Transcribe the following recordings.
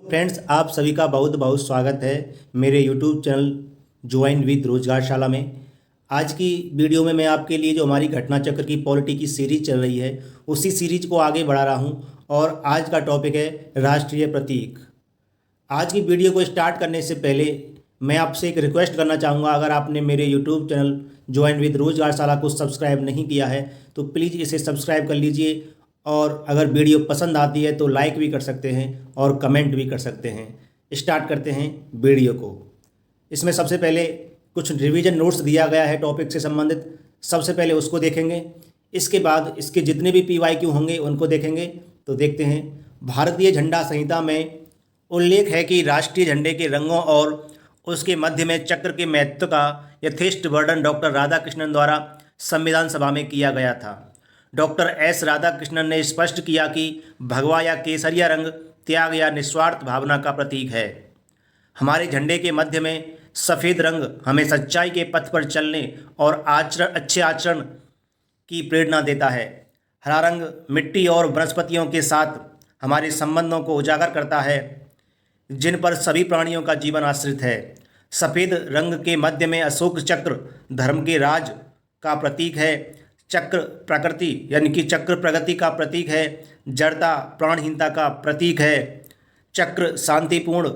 Friends, आप सभी का बहुत बहुत स्वागत है मेरे यूट्यूब चैनल ज्वाइन विद रोजगारशाला में। आज की वीडियो में मैं आपके लिए जो हमारी घटना चक्र की पॉलिटी की सीरीज चल रही है उसी सीरीज को आगे बढ़ा रहा हूं और आज का टॉपिक है राष्ट्रीय प्रतीक। आज की वीडियो को स्टार्ट करने से पहले मैं आपसे एक रिक्वेस्ट करना चाहूँगा, अगर आपने मेरे यूट्यूब चैनल ज्वाइन विद रोजगारशाला को सब्सक्राइब नहीं किया है तो प्लीज़ इसे सब्सक्राइब कर लीजिए और अगर वीडियो पसंद आती है तो लाइक भी कर सकते हैं और कमेंट भी कर सकते हैं। स्टार्ट करते हैं वीडियो को। इसमें सबसे पहले कुछ रिवीजन नोट्स दिया गया है टॉपिक से संबंधित, सबसे पहले उसको देखेंगे। इसके बाद इसके जितने भी PYQ होंगे उनको देखेंगे। तो देखते हैं। भारतीय झंडा संहिता में उल्लेख है कि राष्ट्रीय झंडे के रंगों और उसके मध्य में चक्र के महत्व का यथेष्ट वर्णन डॉक्टर राधाकृष्णन द्वारा संविधान सभा में किया गया था। डॉक्टर एस राधाकृष्णन ने स्पष्ट किया कि भगवा या केसरिया रंग त्याग या निस्वार्थ भावना का प्रतीक है। हमारे झंडे के मध्य में सफ़ेद रंग हमें सच्चाई के पथ पर चलने और अच्छे आचरण की प्रेरणा देता है। हरा रंग मिट्टी और वनस्पतियों के साथ हमारे संबंधों को उजागर करता है, जिन पर सभी प्राणियों का जीवन आश्रित है। सफ़ेद रंग के मध्य में अशोक चक्र धर्म के राज का प्रतीक है। चक्र प्रकृति यानी कि चक्र प्रगति का प्रतीक है। जड़ता प्राणहीनता का प्रतीक है। चक्र शांतिपूर्ण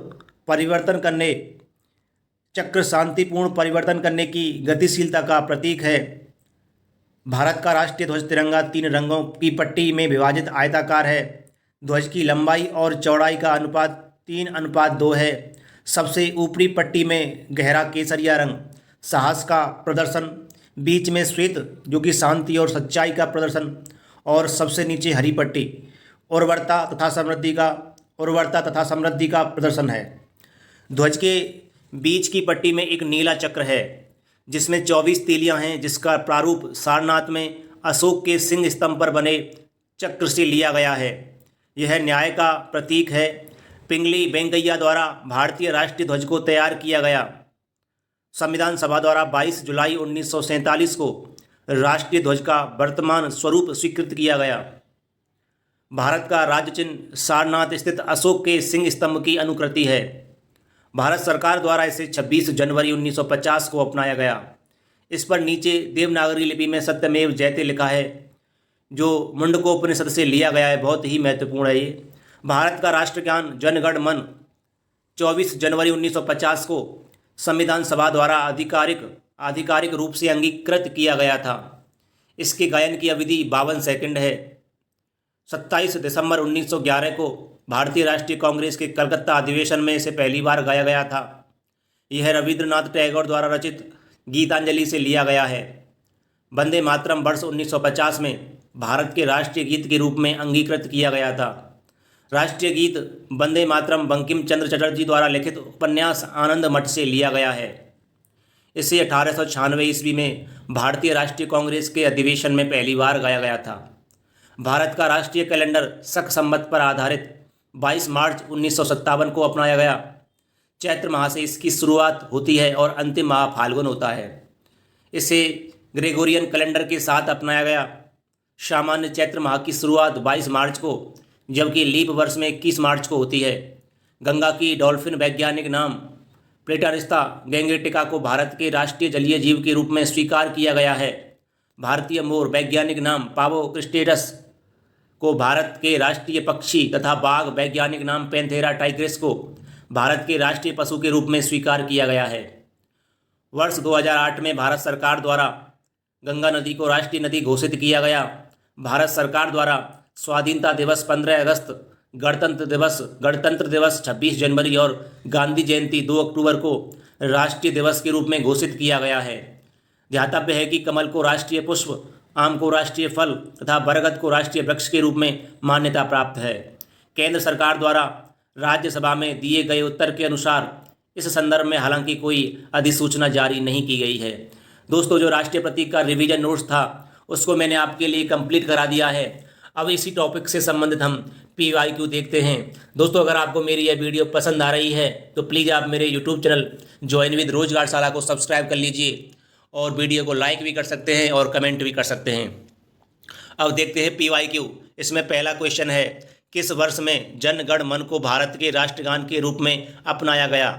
परिवर्तन करने की गतिशीलता का प्रतीक है। भारत का राष्ट्रीय ध्वज तिरंगा 3 रंगों की पट्टी में विभाजित आयताकार है। ध्वज की लंबाई और चौड़ाई का अनुपात 3:2 है। सबसे ऊपरी पट्टी में गहरा केसरिया रंग साहस का प्रदर्शन, बीच में श्वेत जो कि शांति और सच्चाई का प्रदर्शन और सबसे नीचे हरी पट्टी उर्वरता तथा समृद्धि का प्रदर्शन है। ध्वज के बीच की पट्टी में एक नीला चक्र है जिसमें 24 तीलियां हैं, जिसका प्रारूप सारनाथ में अशोक के सिंह स्तंभ पर बने चक्र से लिया गया है। यह न्याय का प्रतीक है। पिंगली वेंकैया द्वारा भारतीय राष्ट्रीय ध्वज को तैयार किया गया। संविधान सभा द्वारा 22 जुलाई 1947 को राष्ट्रीय ध्वज का वर्तमान स्वरूप स्वीकृत किया गया। भारत का राज्य चिन्ह सारनाथ स्थित अशोक के सिंह स्तंभ की अनुकृति है। भारत सरकार द्वारा इसे 26 जनवरी 1950 को अपनाया गया। इस पर नीचे देवनागरी लिपि में सत्यमेव जयते लिखा है, जो मुंडकोपनिषद से लिया गया है। बहुत ही महत्वपूर्ण है ये। भारत का राष्ट्रगान जन गण मन 24 जनवरी 1950 को संविधान सभा द्वारा आधिकारिक रूप से अंगीकृत किया गया था। इसके गायन की अवधि 52 सेकंड है। 27 दिसंबर 1911 को भारतीय राष्ट्रीय कांग्रेस के कलकत्ता अधिवेशन में इसे पहली बार गाया गया था। यह रविंद्रनाथ टैगोर द्वारा रचित गीतांजलि से लिया गया है। वंदे मातरम वर्ष 1950 में भारत के राष्ट्रीय गीत के रूप में अंगीकृत किया गया था। राष्ट्रीय गीत वंदे मातरम बंकिम चंद्र चटर्जी द्वारा लिखित उपन्यास आनंद मठ से लिया गया है। इसे 1896 ईस्वी में भारतीय राष्ट्रीय कांग्रेस के अधिवेशन में पहली बार गाया गया था। भारत का राष्ट्रीय कैलेंडर शक संवत पर आधारित 22 मार्च 1957 को अपनाया गया। चैत्र माह से इसकी शुरुआत होती है और अंतिम माह फाल्गुन होता है। इसे ग्रेगोरियन कैलेंडर के साथ अपनाया गया। सामान्य चैत्र माह की शुरुआत 22 मार्च को, जबकि लीप वर्ष में 21 मार्च को होती है। गंगा की डॉल्फिन वैज्ञानिक नाम प्लेटारिस्ता गैंगेटिका को भारत के राष्ट्रीय जलीय जीव के रूप में स्वीकार किया गया है। भारतीय मोर वैज्ञानिक नाम पावो क्रिस्टेटस को भारत के राष्ट्रीय पक्षी तथा बाघ वैज्ञानिक नाम पैंथेरा टाइग्रिस को भारत के राष्ट्रीय पशु के रूप में स्वीकार किया गया है। वर्ष 2008 में भारत सरकार द्वारा गंगा नदी को राष्ट्रीय नदी घोषित किया गया। भारत सरकार द्वारा स्वाधीनता दिवस 15 अगस्त, गणतंत्र दिवस 26 जनवरी और गांधी जयंती 2 अक्टूबर को राष्ट्रीय दिवस के रूप में घोषित किया गया है। ध्यातव्य है कि कमल को राष्ट्रीय पुष्प, आम को राष्ट्रीय फल तथा बरगद को राष्ट्रीय वृक्ष के रूप में मान्यता प्राप्त है। केंद्र सरकार द्वारा राज्यसभा में दिए गए उत्तर के अनुसार इस संदर्भ में हालांकि कोई अधिसूचना जारी नहीं की गई है। दोस्तों, जो राष्ट्रीय प्रतीक का रिवीजन नोट्स था उसको मैंने आपके लिए कंप्लीट करा दिया है। अब इसी टॉपिक से संबंधित हम PYQ देखते हैं। दोस्तों, अगर आपको मेरी यह वीडियो पसंद आ रही है तो प्लीज़ आप मेरे यूट्यूब चैनल ज्वाइन विद रोजगारशाला को सब्सक्राइब कर लीजिए और वीडियो को लाइक भी कर सकते हैं और कमेंट भी कर सकते हैं। अब देखते हैं PYQ। इसमें पहला क्वेश्चन है किस वर्ष में जन गण मन को भारत के राष्ट्रगान के रूप में अपनाया गया?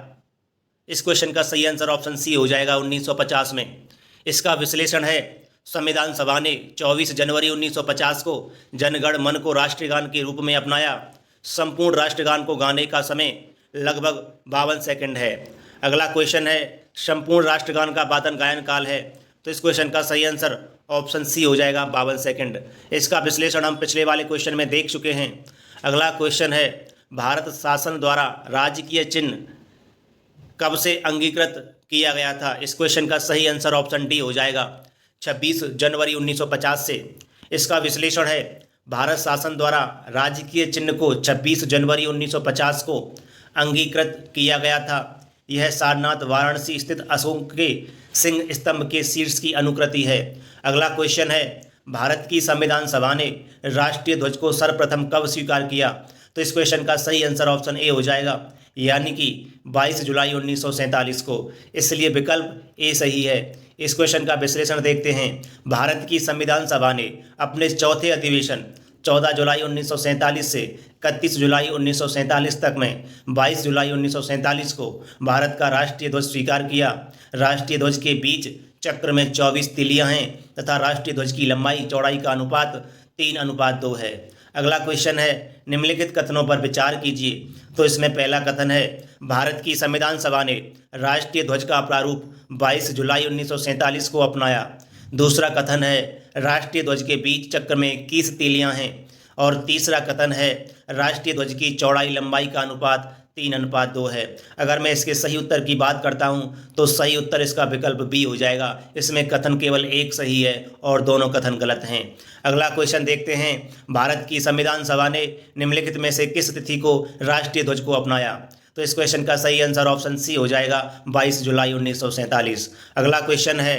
इस क्वेश्चन का सही आंसर ऑप्शन सी हो जाएगा 1950 में। इसका विश्लेषण है, संविधान सभा ने 24 जनवरी 1950 को जन गण मन को राष्ट्रगान के रूप में अपनाया। संपूर्ण राष्ट्रगान को गाने का समय लगभग 52 सेकंड है। अगला क्वेश्चन है, संपूर्ण राष्ट्रगान का वादन गायन काल है, तो इस क्वेश्चन का सही आंसर ऑप्शन सी हो जाएगा 52 सेकंड। इसका विश्लेषण हम पिछले वाले क्वेश्चन में देख चुके हैं। अगला क्वेश्चन है, भारत शासन द्वारा राजकीय चिन्ह कब से अंगीकृत किया गया था? इस क्वेश्चन का सही आंसर ऑप्शन डी हो जाएगा 26 जनवरी 1950 से। इसका विश्लेषण है, भारत शासन द्वारा राजकीय चिन्ह को 26 जनवरी 1950 को अंगीकृत किया गया था। यह सारनाथ वाराणसी स्थित अशोक के सिंह स्तंभ के शीर्ष की अनुकृति है। अगला क्वेश्चन है, भारत की संविधान सभा ने राष्ट्रीय ध्वज को सर्वप्रथम कब स्वीकार किया? तो इस क्वेश्चन का सही आंसर ऑप्शन ए हो जाएगा, यानी कि 22 जुलाई 1947 को। इसलिए विकल्प ए सही है। इस क्वेश्चन का विश्लेषण देखते हैं। भारत की संविधान सभा ने अपने चौथे अधिवेशन 14 जुलाई 1947 से 31 जुलाई 1947 तक में 22 जुलाई 1947 को भारत का राष्ट्रीय ध्वज स्वीकार किया। राष्ट्रीय ध्वज के बीच चक्र में 24 तिलियां हैं तथा राष्ट्रीय ध्वज की लंबाई चौड़ाई का अनुपात 3:2 है। अगला क्वेश्चन है, निम्नलिखित कथनों पर विचार कीजिए। तो इसमें पहला कथन है, भारत की संविधान सभा ने राष्ट्रीय ध्वज का प्रारूप 22 जुलाई 1947 को अपनाया। दूसरा कथन है, राष्ट्रीय ध्वज के बीच चक्र में 21 तीलियां हैं। और तीसरा कथन है, राष्ट्रीय ध्वज की चौड़ाई लंबाई का अनुपात 3:2 है। अगर मैं इसके सही उत्तर की बात करता हूं तो सही उत्तर इसका विकल्प बी हो जाएगा। इसमें कथन केवल एक सही है और दोनों कथन गलत हैं। अगला क्वेश्चन देखते हैं, भारत की संविधान सभा ने निम्नलिखित में से किस तिथि को राष्ट्रीय ध्वज को अपनाया? तो इस क्वेश्चन का सही आंसर ऑप्शन सी हो जाएगा 22 जुलाई 1947। अगला क्वेश्चन है,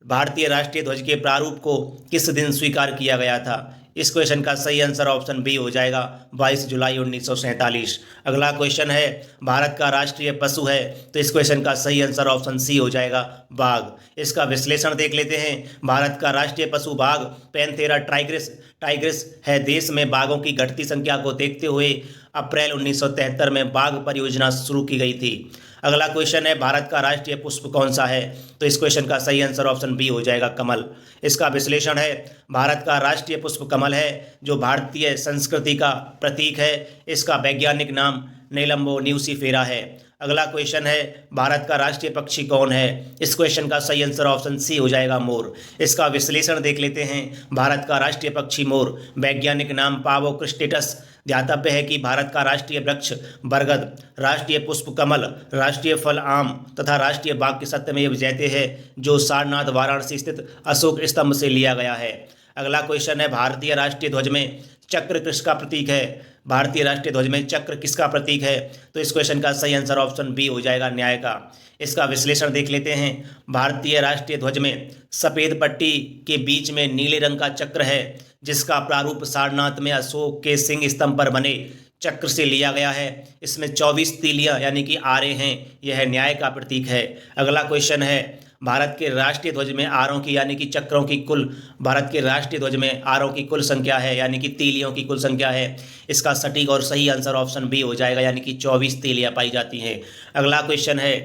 भारतीय राष्ट्रीय ध्वज के प्रारूप को किस दिन स्वीकार किया गया था? इस क्वेश्चन का सही आंसर ऑप्शन बी हो जाएगा 22 जुलाई 1947। अगला क्वेश्चन है, भारत का राष्ट्रीय पशु है, तो इस क्वेश्चन का सही आंसर ऑप्शन सी हो जाएगा बाघ। इसका विश्लेषण देख लेते हैं। भारत का राष्ट्रीय पशु बाघ पैंथेरा टाइग्रिस है। देश में बाघों की घटती संख्या को देखते हुए अप्रैल 1973 में बाघ परियोजना शुरू की गई थी। अगला क्वेश्चन है, भारत का राष्ट्रीय पुष्प कौन सा है? तो इस क्वेश्चन का सही आंसर ऑप्शन बी हो जाएगा कमल। इसका विश्लेषण है, भारत का राष्ट्रीय पुष्प कमल है, जो भारतीय संस्कृति का प्रतीक है। इसका वैज्ञानिक नाम नेलम्बो न्यूसीफेरा है। अगला क्वेश्चन है, भारत का राष्ट्रीय पक्षी कौन है? इस क्वेश्चन का सही आंसर ऑप्शन सी हो जाएगा मोर। इसका विश्लेषण देख लेते हैं। भारत का राष्ट्रीय पक्षी मोर, वैज्ञानिक नाम पावो क्रिस्टेटस। ध्यातव्य है कि भारत का राष्ट्रीय वृक्ष बरगद, राष्ट्रीय पुष्प कमल, राष्ट्रीय फल आम तथा राष्ट्रीय बाग सत्यमेव जयते है, जो सारनाथ वाराणसी स्थित अशोक स्तंभ से लिया गया है। अगला क्वेश्चन है, भारतीय राष्ट्रीय ध्वज में चक्र किसका प्रतीक है? भारतीय राष्ट्रीय ध्वज में चक्र किसका प्रतीक है? तो इस क्वेश्चन का सही आंसर ऑप्शन बी हो जाएगा न्याय का। इसका विश्लेषण देख लेते हैं। भारतीय राष्ट्रीय ध्वज में सफ़ेद पट्टी के बीच में नीले रंग का चक्र है, जिसका प्रारूप सारनाथ में अशोक के सिंह स्तंभ पर बने चक्र से लिया गया है। इसमें 24 तीलियां यानी कि आरे हैं। यह न्याय का प्रतीक है। अगला क्वेश्चन है, भारत के राष्ट्रीय ध्वज में आरों की यानी कि चक्रों की कुल भारत के राष्ट्रीय ध्वज में आरों की कुल संख्या है, यानी कि तीलियों की कुल संख्या है। इसका सटीक और सही आंसर ऑप्शन बी हो जाएगा, यानी कि 24 तीलियां पाई जाती हैं। अगला क्वेश्चन है,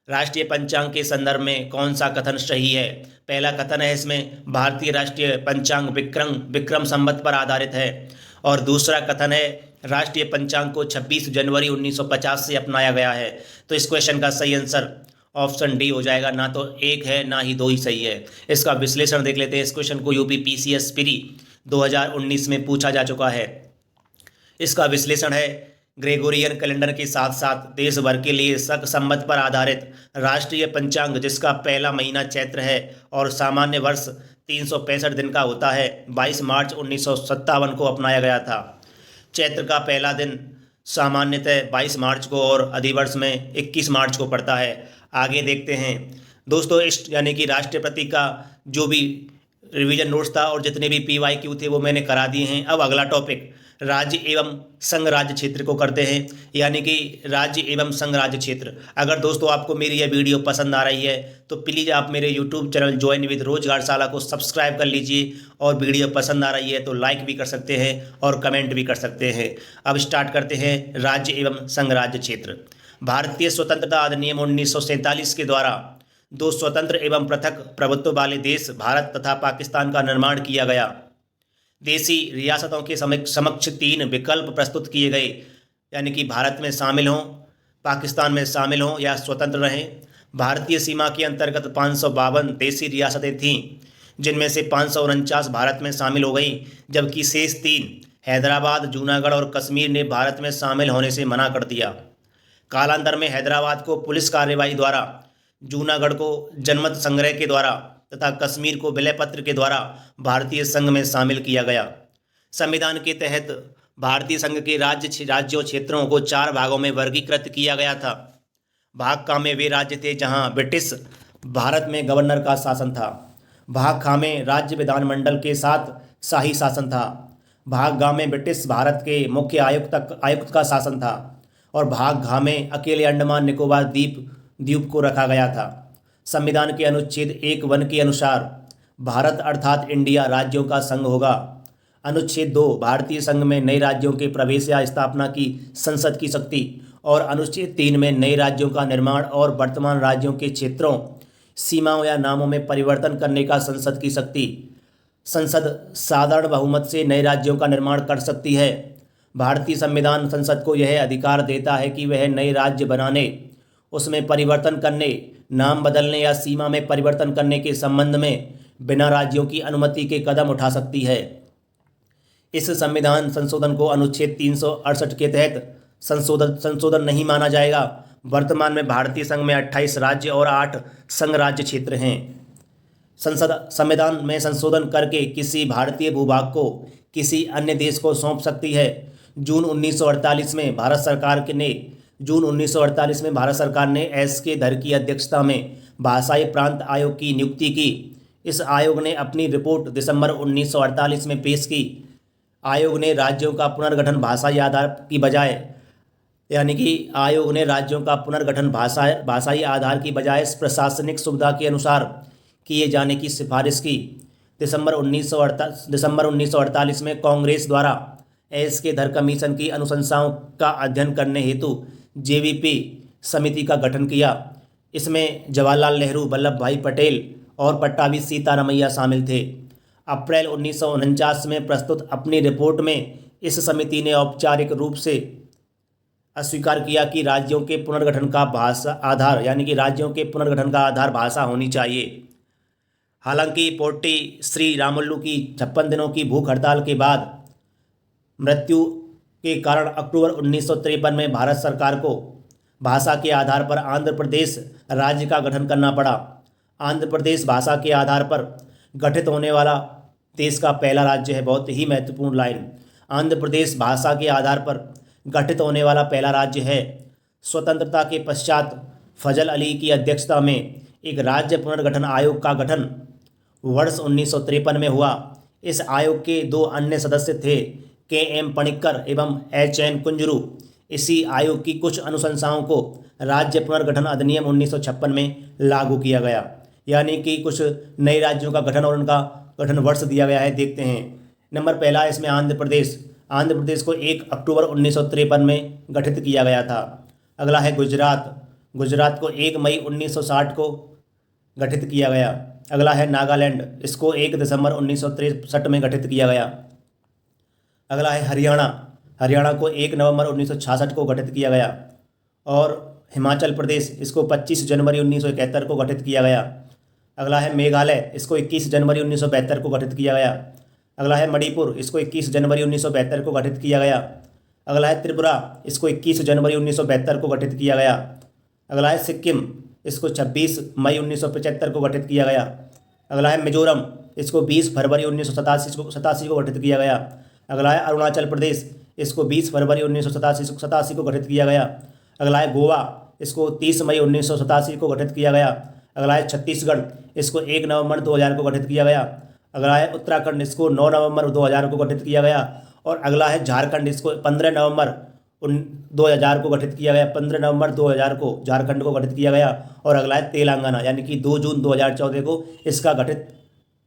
राष्ट्रीय पंचांग के संदर्भ में कौन सा कथन सही है? पहला कथन है इसमें, भारतीय राष्ट्रीय पंचांग विक्रम संवत पर आधारित है। और दूसरा कथन है, राष्ट्रीय पंचांग को 26 जनवरी 1950 से अपनाया गया है। तो इस क्वेश्चन का सही आंसर ऑप्शन डी हो जाएगा। ना तो एक है ना ही दो ही सही है। इसका विश्लेषण देख लेते हैं। इस क्वेश्चन को यूपी पीसीएस प्री 2019 में पूछा जा चुका है। इसका विश्लेषण है, ग्रेगोरियन कैलेंडर के साथ साथ देश भर के लिए शक संवत पर आधारित राष्ट्रीय पंचांग, जिसका पहला महीना चैत्र है और सामान्य वर्ष 365 दिन का होता है, 22 मार्च 1957 को अपनाया गया था। चैत्र का पहला दिन सामान्यतः 22 मार्च को और अधिवर्ष में 21 मार्च को पड़ता है। आगे देखते हैं दोस्तों। इस यानी कि राष्ट्रीय प्रतीक का जो भी रिवीजन नोट्स था और जितने भी PYQ थे वो मैंने करा दिए हैं। अब अगला टॉपिक राज्य एवं संघ राज्य क्षेत्र को करते हैं, यानी कि राज्य एवं संघ राज्य क्षेत्र। अगर दोस्तों आपको मेरी यह वीडियो पसंद आ रही है तो प्लीज़ आप मेरे यूट्यूब चैनल ज्वाइन विद रोजगारशाला को सब्सक्राइब कर लीजिए, और वीडियो पसंद आ रही है तो लाइक भी कर सकते हैं और कमेंट भी कर सकते हैं। अब स्टार्ट करते हैं राज्य एवं संघ राज्य क्षेत्र। भारतीय स्वतंत्रता अधिनियम 1947 के द्वारा दो स्वतंत्र एवं पृथक प्रभुत्व वाले देश भारत तथा पाकिस्तान का निर्माण किया गया। देशी रियासतों के समक्ष तीन विकल्प प्रस्तुत किए गए, यानी कि भारत में शामिल हों, पाकिस्तान में शामिल हों या स्वतंत्र रहें। भारतीय सीमा के अंतर्गत 552 देशी रियासतें थीं, जिनमें से 549 भारत में शामिल हो गई, जबकि शेष 3 हैदराबाद, जूनागढ़ और कश्मीर ने भारत में शामिल होने से मना कर दिया। कालांतर में हैदराबाद को पुलिस कार्रवाई द्वारा, जूनागढ़ को जनमत संग्रह के द्वारा तथा कश्मीर को विलय पत्र के द्वारा भारतीय संघ में शामिल किया गया। संविधान के तहत भारतीय संघ के राज्यों क्षेत्रों को 4 भागों में वर्गीकृत किया गया था। भाग का में वे राज्य थे जहां ब्रिटिश भारत में गवर्नर का शासन था। भाग खा में राज्य विधानमंडल के साथ शाही शासन था। भाग गा में ब्रिटिश भारत के मुख्य आयुक्त का शासन था, और भाग घा में अकेले अंडमान निकोबार द्वीप को रखा गया था। संविधान के अनुच्छेद 1(1) के अनुसार भारत अर्थात इंडिया राज्यों का संघ होगा। अनुच्छेद 2 भारतीय संघ में नए राज्यों के प्रवेश या स्थापना की संसद की शक्ति, और अनुच्छेद 3 में नए राज्यों का निर्माण और वर्तमान राज्यों के क्षेत्रों, सीमाओं या नामों में परिवर्तन करने का संसद की शक्ति। संसद साधारण बहुमत से नए राज्यों का निर्माण कर सकती है। भारतीय संविधान संसद को यह अधिकार देता है कि वह नए राज्य बनाने, उसमें परिवर्तन करने, नाम बदलने या सीमा में परिवर्तन करने के संबंध में बिना राज्यों की अनुमति के कदम उठा सकती है। इस संविधान संशोधन को अनुच्छेद 368 के तहत संशोधन नहीं माना जाएगा। वर्तमान में भारतीय संघ में 28 राज्य और 8 संघ राज्य क्षेत्र हैं। संसद संविधान में संशोधन करके किसी भारतीय भूभाग को किसी अन्य देश को सौंप सकती है। जून 1948 में भारत सरकार ने एस के धर की अध्यक्षता में भाषाई प्रांत आयोग की नियुक्ति की। इस आयोग ने अपनी रिपोर्ट दिसंबर 1948 में पेश की। आयोग ने राज्यों का पुनर्गठन भाषाई आधार की बजाय, यानी कि आयोग ने राज्यों का पुनर्गठन भाषाई आधार की बजाय प्रशासनिक सुविधा के अनुसार किए जाने की सिफारिश की। दिसंबर 1948 में कांग्रेस द्वारा एस के धर कमीशन की अनुशंसाओं का अध्ययन करने हेतु जेवीपी समिति का गठन किया। इसमें जवाहरलाल नेहरू, वल्लभ भाई पटेल और पट्टाभी सीतारमैया शामिल थे। अप्रैल 1949 में प्रस्तुत अपनी रिपोर्ट में इस समिति ने औपचारिक रूप से अस्वीकार किया कि राज्यों के पुनर्गठन का आधार भाषा होनी चाहिए। हालांकि पोट्टी श्री रामुलु की 56 दिनों की भूख हड़ताल के बाद मृत्यु के कारण अक्टूबर 1953 में भारत सरकार को भाषा के आधार पर आंध्र प्रदेश राज्य का गठन करना पड़ा। आंध्र प्रदेश भाषा के आधार पर गठित होने वाला देश का पहला राज्य है। बहुत ही महत्वपूर्ण लाइन, आंध्र प्रदेश भाषा के आधार पर गठित होने वाला पहला राज्य है। स्वतंत्रता के पश्चात फजल अली की अध्यक्षता में एक राज्य पुनर्गठन आयोग का गठन वर्ष 1953 में हुआ। इस आयोग के 2 अन्य सदस्य थे, के.एम. पणिक्कर एवं H.N. कुंजरू। इसी आयोग की कुछ अनुशंसाओं को राज्य पुनर्गठन अधिनियम 1956 में लागू किया गया, यानी कि कुछ नए राज्यों का गठन और उनका गठन वर्ष दिया गया है। देखते हैं। नंबर पहला इसमें आंध्र प्रदेश को 1 अक्टूबर 1953 में गठित किया गया था। अगला है गुजरात को 1 मई 1960 को गठित किया गया। अगला है नागालैंड, इसको 1 दिसंबर 1963 में गठित किया गया। अगला है हरियाणा को 1 नवंबर 1966 को गठित किया गया। और हिमाचल प्रदेश, इसको 25 जनवरी 1971 को गठित किया गया। अगला है मेघालय, इसको 21 जनवरी 1972 को गठित किया गया। अगला है मणिपुर, इसको 21 जनवरी 1972 को गठित किया गया। अगला है त्रिपुरा, इसको 21 जनवरी 1972 को गठित किया गया। अगला है सिक्किम, इसको 26 मई 1975 को गठित किया गया। अगला है मिजोरम, इसको 20 फरवरी 1987 को गठित किया गया। अगला है अरुणाचल प्रदेश, इसको 20 फरवरी 1987 को गठित किया गया। अगला है गोवा, इसको 30 मई 1987 को गठित किया गया। अगला है छत्तीसगढ़, इसको 1 नवंबर 2000 को गठित किया गया। अगला है उत्तराखंड, इसको 9 नवंबर 2000 को गठित किया गया। और अगला है झारखंड, इसको 15 नवंबर 2000 को गठित किया गया, 15 नवंबर 2000 को झारखंड को गठित किया गया। और अगला है तेलंगाना, यानी कि 2 जून 2014 को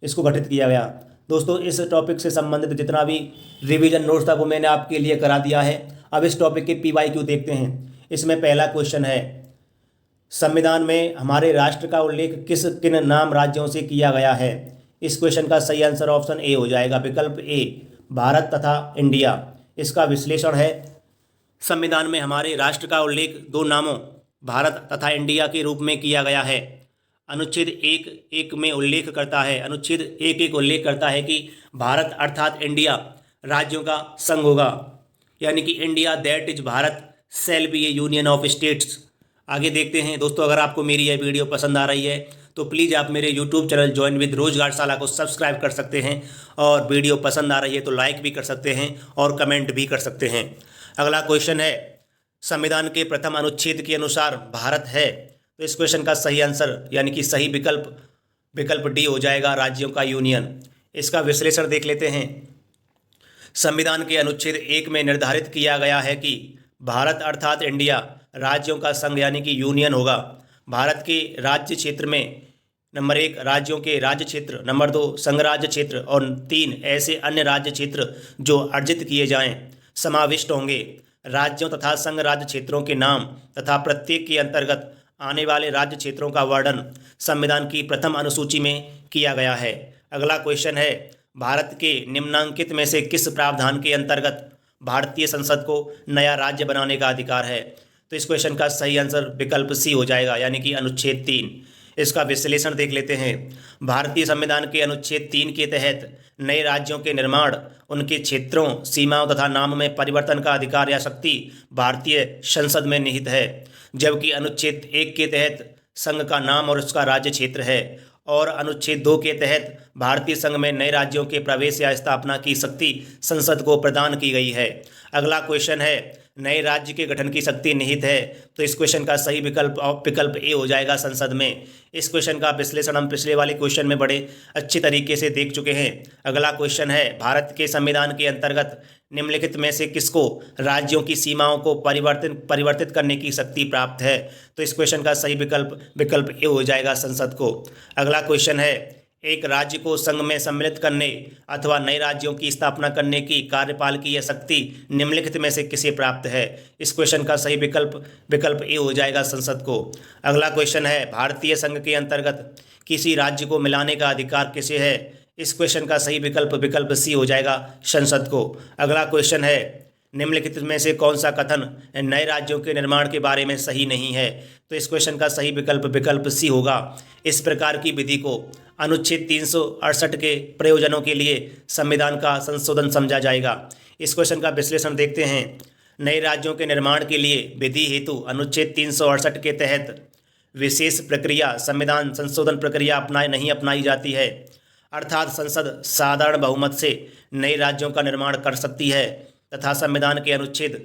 इसको गठित किया गया। दोस्तों, इस टॉपिक से संबंधित जितना भी रिवीजन नोट्स था वो मैंने आपके लिए करा दिया है। अब इस टॉपिक के PYQ देखते हैं। इसमें पहला क्वेश्चन है, संविधान में हमारे राष्ट्र का उल्लेख किन नाम राज्यों से किया गया है? इस क्वेश्चन का सही आंसर ऑप्शन ए हो जाएगा, विकल्प ए, भारत तथा इंडिया। इसका विश्लेषण है, संविधान में हमारे राष्ट्र का उल्लेख 2 नामों भारत तथा इंडिया के रूप में किया गया है। अनुच्छेद 1.1 में उल्लेख करता है, अनुच्छेद 1.1 उल्लेख करता है कि भारत अर्थात इंडिया राज्यों का संघ होगा, यानी कि India that is Bharat shall be A union of states. आगे देखते हैं दोस्तों, अगर आपको मेरी यह वीडियो पसंद आ रही है तो प्लीज़ आप मेरे यूट्यूब चैनल ज्वाइन विद रोजगारशाला को सब्सक्राइब कर सकते हैं, और वीडियो पसंद आ रही है तो लाइक भी कर सकते हैं और कमेंट भी कर सकते हैं। अगला क्वेश्चन है, संविधान के प्रथम अनुच्छेद के अनुसार भारत है, तो इस क्वेश्चन का सही आंसर यानी कि सही विकल्प डी हो जाएगा, राज्यों का यूनियन। इसका विश्लेषण देख लेते हैं। संविधान के अनुच्छेद 1 में निर्धारित किया गया है कि भारत अर्थात इंडिया राज्यों का संघ यानी कि यूनियन होगा। भारत के राज्य क्षेत्र में नंबर 1 राज्यों के राज्य क्षेत्र, नंबर 2 संघ राज्य क्षेत्र और 3 ऐसे अन्य राज्य क्षेत्र जो अर्जित किए जाएं समाविष्ट होंगे। राज्यों तथा संघ राज्य क्षेत्रों के नाम तथा प्रत्येक के अंतर्गत आने वाले राज्य क्षेत्रों का वर्णन संविधान की प्रथम अनुसूची में किया गया है। अगला क्वेश्चन है, भारत के निम्नांकित में से किस प्रावधान के अंतर्गत भारतीय संसद को नया राज्य बनाने का अधिकार है? तो इस क्वेश्चन का सही आंसर विकल्प सी हो जाएगा, यानी कि अनुच्छेद 3। इसका विश्लेषण देख लेते हैं। भारतीय संविधान के अनुच्छेद 3 के तहत नए राज्यों के निर्माण, उनके क्षेत्रों, सीमाओं तथा नाम में परिवर्तन का अधिकार या शक्ति भारतीय संसद में निहित है, जबकि अनुच्छेद 1 के तहत संघ का नाम और उसका राज्य क्षेत्र है, और अनुच्छेद 2 के तहत भारतीय संघ में नए राज्यों के प्रवेश या स्थापना की शक्ति संसद को प्रदान की गई है। अगला क्वेश्चन है, नए राज्य के गठन की शक्ति निहित है, तो इस क्वेश्चन का सही विकल्प ए हो जाएगा, संसद में। इस क्वेश्चन का विश्लेषण हम पिछले वाले क्वेश्चन में बड़े अच्छी तरीके से देख चुके हैं। अगला क्वेश्चन है, भारत के संविधान के अंतर्गत निम्नलिखित में से किसको राज्यों की सीमाओं को परिवर्तित करने की शक्ति प्राप्त है? तो इस क्वेश्चन का सही विकल्प ए हो जाएगा, संसद को। अगला क्वेश्चन है, एक राज्य को संघ में सम्मिलित करने अथवा नए राज्यों की स्थापना करने की कार्यपाल की यह शक्ति निम्नलिखित में से किसे प्राप्त है? इस क्वेश्चन का सही विकल्प ए हो जाएगा, संसद को। अगला क्वेश्चन है, भारतीय संघ के अंतर्गत किसी राज्य को मिलाने का अधिकार किसे है? इस क्वेश्चन का सही विकल्प सी हो जाएगा, संसद को। अगला क्वेश्चन है, निम्नलिखित में से कौन सा कथन नए राज्यों के निर्माण के बारे में सही नहीं है? तो इस क्वेश्चन का सही विकल्प सी होगा। इस प्रकार की विधि को अनुच्छेद 368 के प्रयोजनों के लिए संविधान का संशोधन समझा जाएगा। इस क्वेश्चन का विश्लेषण देखते हैं। नए राज्यों के निर्माण के लिए विधि हेतु अनुच्छेद 368 के तहत विशेष प्रक्रिया संविधान संशोधन प्रक्रिया नहीं अपनाई जाती है, अर्थात संसद साधारण बहुमत से नए राज्यों का निर्माण कर सकती है तथा संविधान के अनुच्छेद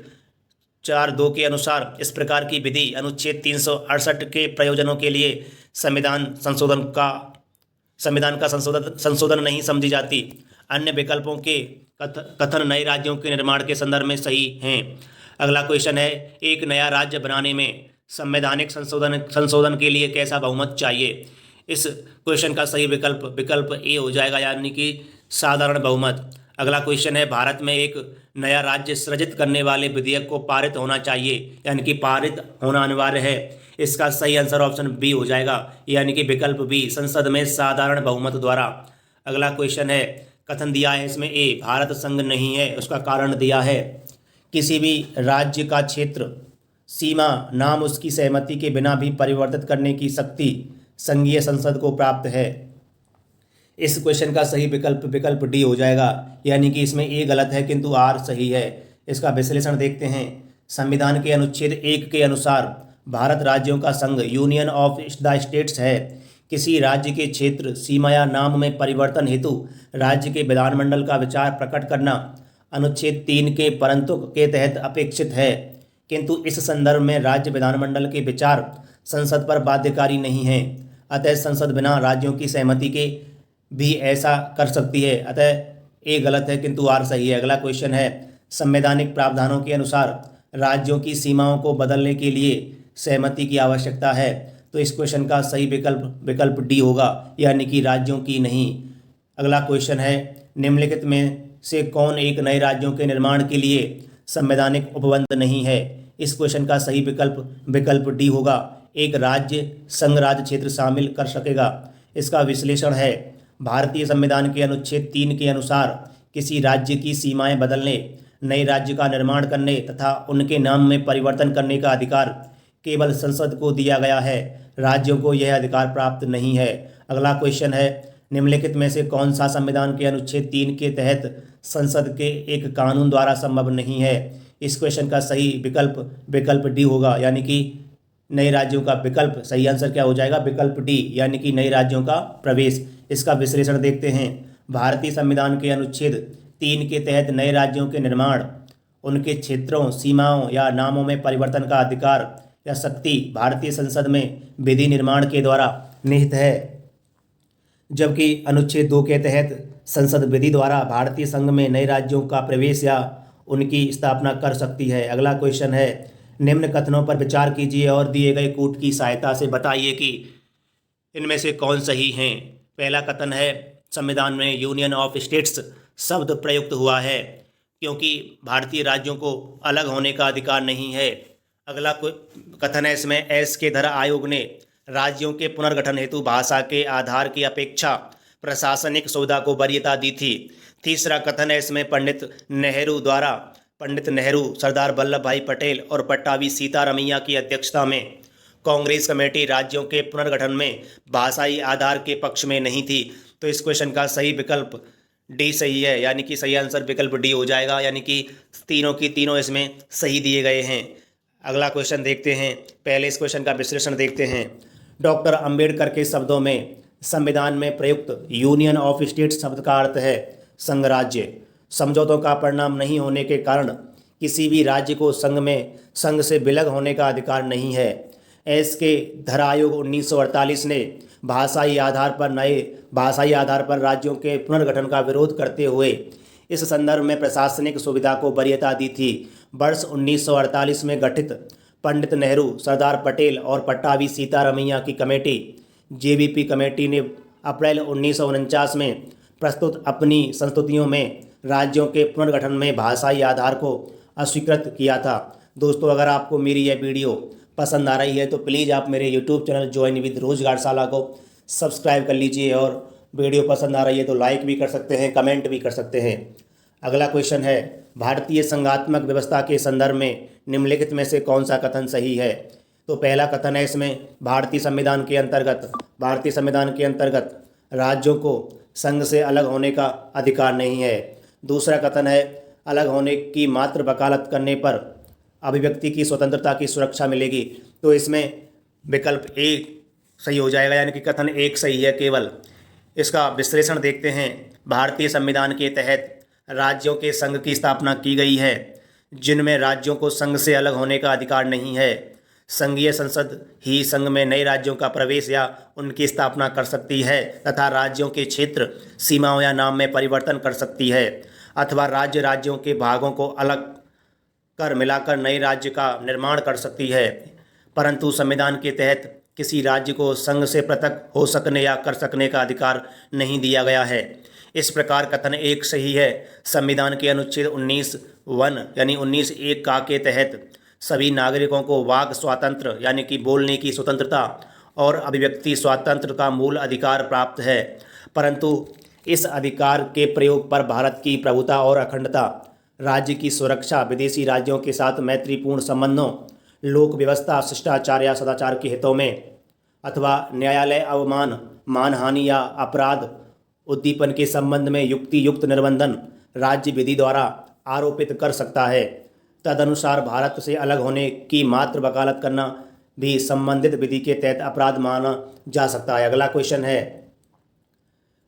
4(2) के अनुसार इस प्रकार की विधि अनुच्छेद 368 के प्रयोजनों के लिए संविधान का संशोधन नहीं समझी जाती। अन्य विकल्पों के कथन नए राज्यों के निर्माण के संदर्भ में सही हैं। अगला क्वेश्चन है, एक नया राज्य बनाने में संवैधानिक संशोधन के लिए कैसा बहुमत चाहिए? इस क्वेश्चन का सही विकल्प ए हो जाएगा, यानी कि साधारण बहुमत। अगला क्वेश्चन है, भारत में एक नया राज्य सृजित करने वाले विधेयक को पारित होना चाहिए, यानी कि पारित होना अनिवार्य है। इसका सही आंसर ऑप्शन बी हो जाएगा, यानी कि विकल्प बी, संसद में साधारण बहुमत द्वारा। अगला क्वेश्चन है, कथन दिया है इसमें ए, भारत संघ नहीं है, उसका कारण दिया है, किसी भी राज्य का क्षेत्र, सीमा, नाम उसकी सहमति के बिना भी परिवर्तित करने की शक्ति संघीय संसद को प्राप्त है। इस क्वेश्चन का सही विकल्प डी हो जाएगा, यानी कि इसमें ए गलत है किंतु आर सही है। इसका विश्लेषण देखते हैं। संविधान के अनुच्छेद 1 के अनुसार भारत राज्यों का संघ यूनियन ऑफ द स्टेट्स है। किसी राज्य के क्षेत्र, सीमा या नाम में परिवर्तन हेतु राज्य के विधानमंडल का विचार प्रकट करना अनुच्छेद 3 के परंतु के तहत अपेक्षित है, किंतु इस संदर्भ में राज्य विधानमंडल के विचार संसद पर बाध्यकारी नहीं है। अतः संसद बिना राज्यों की सहमति के भी ऐसा कर सकती है। अतः ए गलत है किंतु आर सही है। अगला क्वेश्चन है, संवैधानिक प्रावधानों के अनुसार राज्यों की सीमाओं को बदलने के लिए सहमति की आवश्यकता है। तो इस क्वेश्चन का सही विकल्प डी होगा, यानी कि राज्यों की नहीं। अगला क्वेश्चन है, निम्नलिखित में से कौन एक नए राज्यों के निर्माण के लिए संवैधानिक उपबंध नहीं है। इस क्वेश्चन का सही विकल्प डी होगा, एक राज्य संघ राज्य क्षेत्र शामिल कर सकेगा। इसका विश्लेषण है, भारतीय संविधान के अनुच्छेद 3 के अनुसार किसी राज्य की सीमाएं बदलने, नए राज्य का निर्माण करने तथा उनके नाम में परिवर्तन करने का अधिकार केवल संसद को दिया गया है, राज्यों को यह अधिकार प्राप्त नहीं है। अगला क्वेश्चन है, निम्नलिखित में से कौन सा संविधान के अनुच्छेद 3 के तहत संसद के एक कानून द्वारा संभव नहीं है। इस क्वेश्चन का सही विकल्प डी होगा, यानी कि नए राज्यों का विकल्प। सही आंसर क्या हो जाएगा, विकल्प डी, यानी कि नए राज्यों का प्रवेश। इसका विश्लेषण देखते हैं, भारतीय संविधान के अनुच्छेद 3 के तहत नए राज्यों के निर्माण, उनके क्षेत्रों, सीमाओं या नामों में परिवर्तन का अधिकार या शक्ति भारतीय संसद में विधि निर्माण के द्वारा निहित है, जबकि अनुच्छेद 2 के तहत संसद विधि द्वारा भारतीय संघ में नए राज्यों का प्रवेश या उनकी स्थापना कर सकती है। अगला क्वेश्चन है, निम्न कथनों पर विचार कीजिए और दिए गए कूट की सहायता से बताइए कि इनमें से कौन सही हैं। पहला कथन है, संविधान में यूनियन ऑफ स्टेट्स शब्द प्रयुक्त हुआ है क्योंकि भारतीय राज्यों को अलग होने का अधिकार नहीं है। अगला कथन है, इसमें एस के धरा आयोग ने राज्यों के पुनर्गठन हेतु भाषा के आधार की अपेक्षा प्रशासनिक सुविधा को वरीयता दी थी। तीसरा कथन है, इसमें पंडित नेहरू, सरदार वल्लभ भाई पटेल और पट्टाभी सीतारमैया की अध्यक्षता में कांग्रेस कमेटी राज्यों के पुनर्गठन में भाषाई आधार के पक्ष में नहीं थी। तो इस क्वेश्चन का सही विकल्प डी सही है, यानी कि सही आंसर विकल्प डी हो जाएगा, यानी कि तीनों की तीनों इसमें सही दिए गए हैं। अगला क्वेश्चन देखते हैं, पहले इस क्वेश्चन का विश्लेषण देखते हैं। डॉक्टर अंबेडकर के शब्दों में संविधान में प्रयुक्त यूनियन ऑफ स्टेट्स शब्द का अर्थ है संघ राज्य। समझौतों का परिणाम नहीं होने के कारण किसी भी राज्य को संघ से विलग होने का अधिकार नहीं है। एस के धरा आयोग 1948 ने भाषाई आधार पर राज्यों के पुनर्गठन का विरोध करते हुए इस संदर्भ में प्रशासनिक सुविधा को वरीयता दी थी। वर्ष 1948 में गठित पंडित नेहरू, सरदार पटेल और पट्टाभी सीतारमैया की कमेटी जेबीपी कमेटी ने अप्रैल 1949 में प्रस्तुत अपनी संस्तुतियों में राज्यों के पुनर्गठन में भाषाई आधार को अस्वीकृत किया था। दोस्तों, अगर आपको मेरी यह वीडियो पसंद आ रही है तो प्लीज़ आप मेरे यूट्यूब चैनल ज्वाइन विद रोजगारशाला को सब्सक्राइब कर लीजिए, और वीडियो पसंद आ रही है तो लाइक भी कर सकते हैं, कमेंट भी कर सकते हैं। अगला क्वेश्चन है, भारतीय संघात्मक व्यवस्था के संदर्भ में निम्नलिखित में से कौन सा कथन सही है। तो पहला कथन है, इसमें भारतीय संविधान के अंतर्गत राज्यों को संघ से अलग होने का अधिकार नहीं है। दूसरा कथन है, अलग होने की मात्र वकालत करने पर अभिव्यक्ति की स्वतंत्रता की सुरक्षा मिलेगी। तो इसमें विकल्प ए सही हो जाएगा, यानी कि कथन एक सही है केवल। इसका विश्लेषण देखते हैं, भारतीय संविधान के तहत राज्यों के संघ की स्थापना की गई है जिनमें राज्यों को संघ से अलग होने का अधिकार नहीं है। संघीय संसद ही संघ में नए राज्यों का प्रवेश या उनकी स्थापना कर सकती है तथा राज्यों के क्षेत्र, सीमाओं या नाम में परिवर्तन कर सकती है, अथवा राज्यों के भागों को अलग कर मिलाकर नए राज्य का निर्माण कर सकती है, परंतु संविधान के तहत किसी राज्य को संघ से पृथक हो सकने या कर सकने का अधिकार नहीं दिया गया है। इस प्रकार कथन एक सही है। संविधान के अनुच्छेद 19(1) यानी 19(1) का के तहत सभी नागरिकों को वाक स्वातंत्र्य यानी कि बोलने की स्वतंत्रता और अभिव्यक्ति स्वातंत्र्य का मूल अधिकार प्राप्त है, परंतु इस अधिकार के प्रयोग पर भारत की प्रभुता और अखंडता, राज्य की सुरक्षा, विदेशी राज्यों के साथ मैत्रीपूर्ण संबंधों, लोक व्यवस्था, शिष्टाचार या सदाचार के हितों में अथवा न्यायालय अवमान, मानहानि या अपराध उद्दीपन के संबंध में युक्ति-युक्त निर्बंधन राज्य विधि द्वारा आरोपित कर सकता है। तदनुसार भारत से अलग होने की मात्र वकालत करना भी संबंधित विधि के तहत अपराध माना जा सकता है। अगला क्वेश्चन है,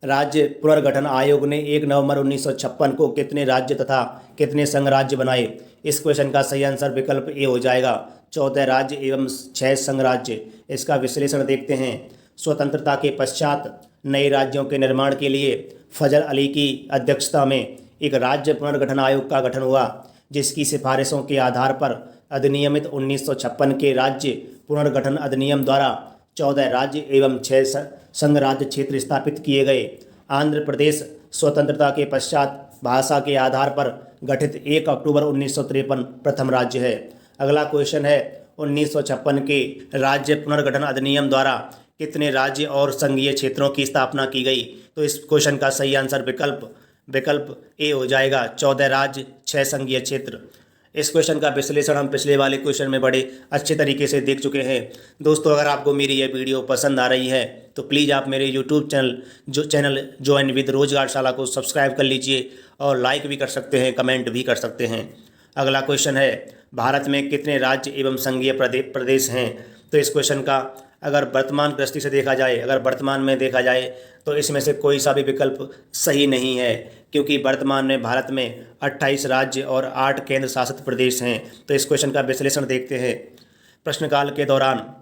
राज्य पुनर्गठन आयोग ने 1 नवंबर 1956 को कितने राज्य तथा कितने संघ राज्य बनाए। इस क्वेश्चन का सही आंसर विकल्प ए हो जाएगा, 14 राज्य एवं 6 संघ राज्य। इसका विश्लेषण देखते हैं, स्वतंत्रता के पश्चात नए राज्यों के निर्माण के लिए फजल अली की अध्यक्षता में एक राज्य पुनर्गठन आयोग का गठन हुआ, जिसकी सिफारिशों के आधार पर अधिनियमित 1956 के राज्य पुनर्गठन अधिनियम द्वारा 14 राज्य एवं 6 संघ राज्य क्षेत्र स्थापित किए गए। आंध्र प्रदेश स्वतंत्रता के पश्चात भाषा के आधार पर गठित 1 अक्टूबर 1953 प्रथम राज्य है। अगला क्वेश्चन है 1956 के राज्य पुनर्गठन अधिनियम द्वारा कितने राज्य और संघीय क्षेत्रों की स्थापना की गई? तो इस क्वेश्चन का सही आंसर विकल्प ए हो जाएगा, 14 राज्य 6 संघीय क्षेत्र। इस क्वेश्चन का विश्लेषण हम पिछले वाले क्वेश्चन में बड़े अच्छे तरीके से देख चुके हैं। दोस्तों, अगर आपको मेरी यह वीडियो पसंद आ रही है तो प्लीज़ आप मेरे यूट्यूब चैनल ज्वाइन विद रोजगारशाला को सब्सक्राइब कर लीजिए और लाइक भी कर सकते हैं, कमेंट भी कर सकते हैं। अगला क्वेश्चन है भारत में कितने राज्य एवं संघीय प्रदेश हैं? तो इस क्वेश्चन का अगर वर्तमान दृष्टि से देखा जाए, अगर वर्तमान में देखा जाए तो इसमें से कोई सा भी विकल्प सही नहीं है, क्योंकि वर्तमान में भारत में 28 राज्य और 8 केंद्र शासित प्रदेश हैं। तो इस क्वेश्चन का विश्लेषण देखते हैं। प्रश्नकाल के दौरान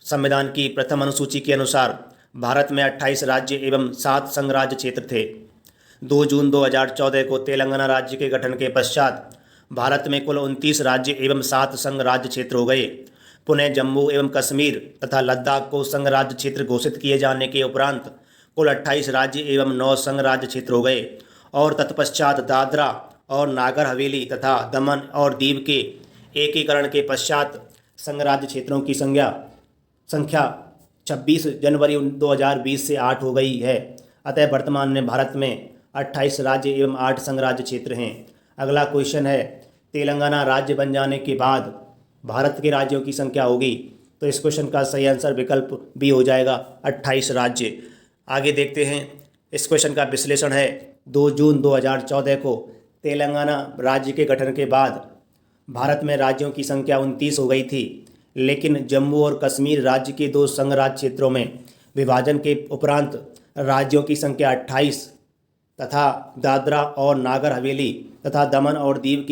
संविधान की प्रथम अनुसूची के अनुसार भारत में 28 राज्य एवं 7 संघ राज्य क्षेत्र थे। 2 जून 2014 को तेलंगाना राज्य के गठन के पश्चात भारत में कुल 29 राज्य एवं 7 संघ राज्य क्षेत्र हो गए। पुनः जम्मू एवं कश्मीर तथा लद्दाख को संघ राज्य क्षेत्र घोषित किए जाने के उपरांत कुल 28 राज्य एवं 9 संघ राज्य क्षेत्र हो गए और तत्पश्चात दादरा और नागर हवेली तथा दमन और दीव के एकीकरण के पश्चात संघ राज्य क्षेत्रों की संख्या 26 जनवरी 2020 से 8 हो गई है। अतः वर्तमान में भारत में 28 राज्य एवं 8 संघ राज्य क्षेत्र हैं। अगला क्वेश्चन है तेलंगाना राज्य बन जाने के बाद भारत के राज्यों की संख्या होगी? तो इस क्वेश्चन का सही आंसर विकल्प बी हो जाएगा, 28 राज्य। आगे देखते हैं। इस क्वेश्चन का विश्लेषण है 2 जून 2014 को तेलंगाना राज्य के गठन के बाद भारत में राज्यों की संख्या 29 हो गई थी, लेकिन जम्मू और कश्मीर राज्य के 2 संघ राज्य क्षेत्रों में विभाजन के उपरांत राज्यों की संख्या 28 तथा दादरा और नागर हवेली तथा दमन और दीव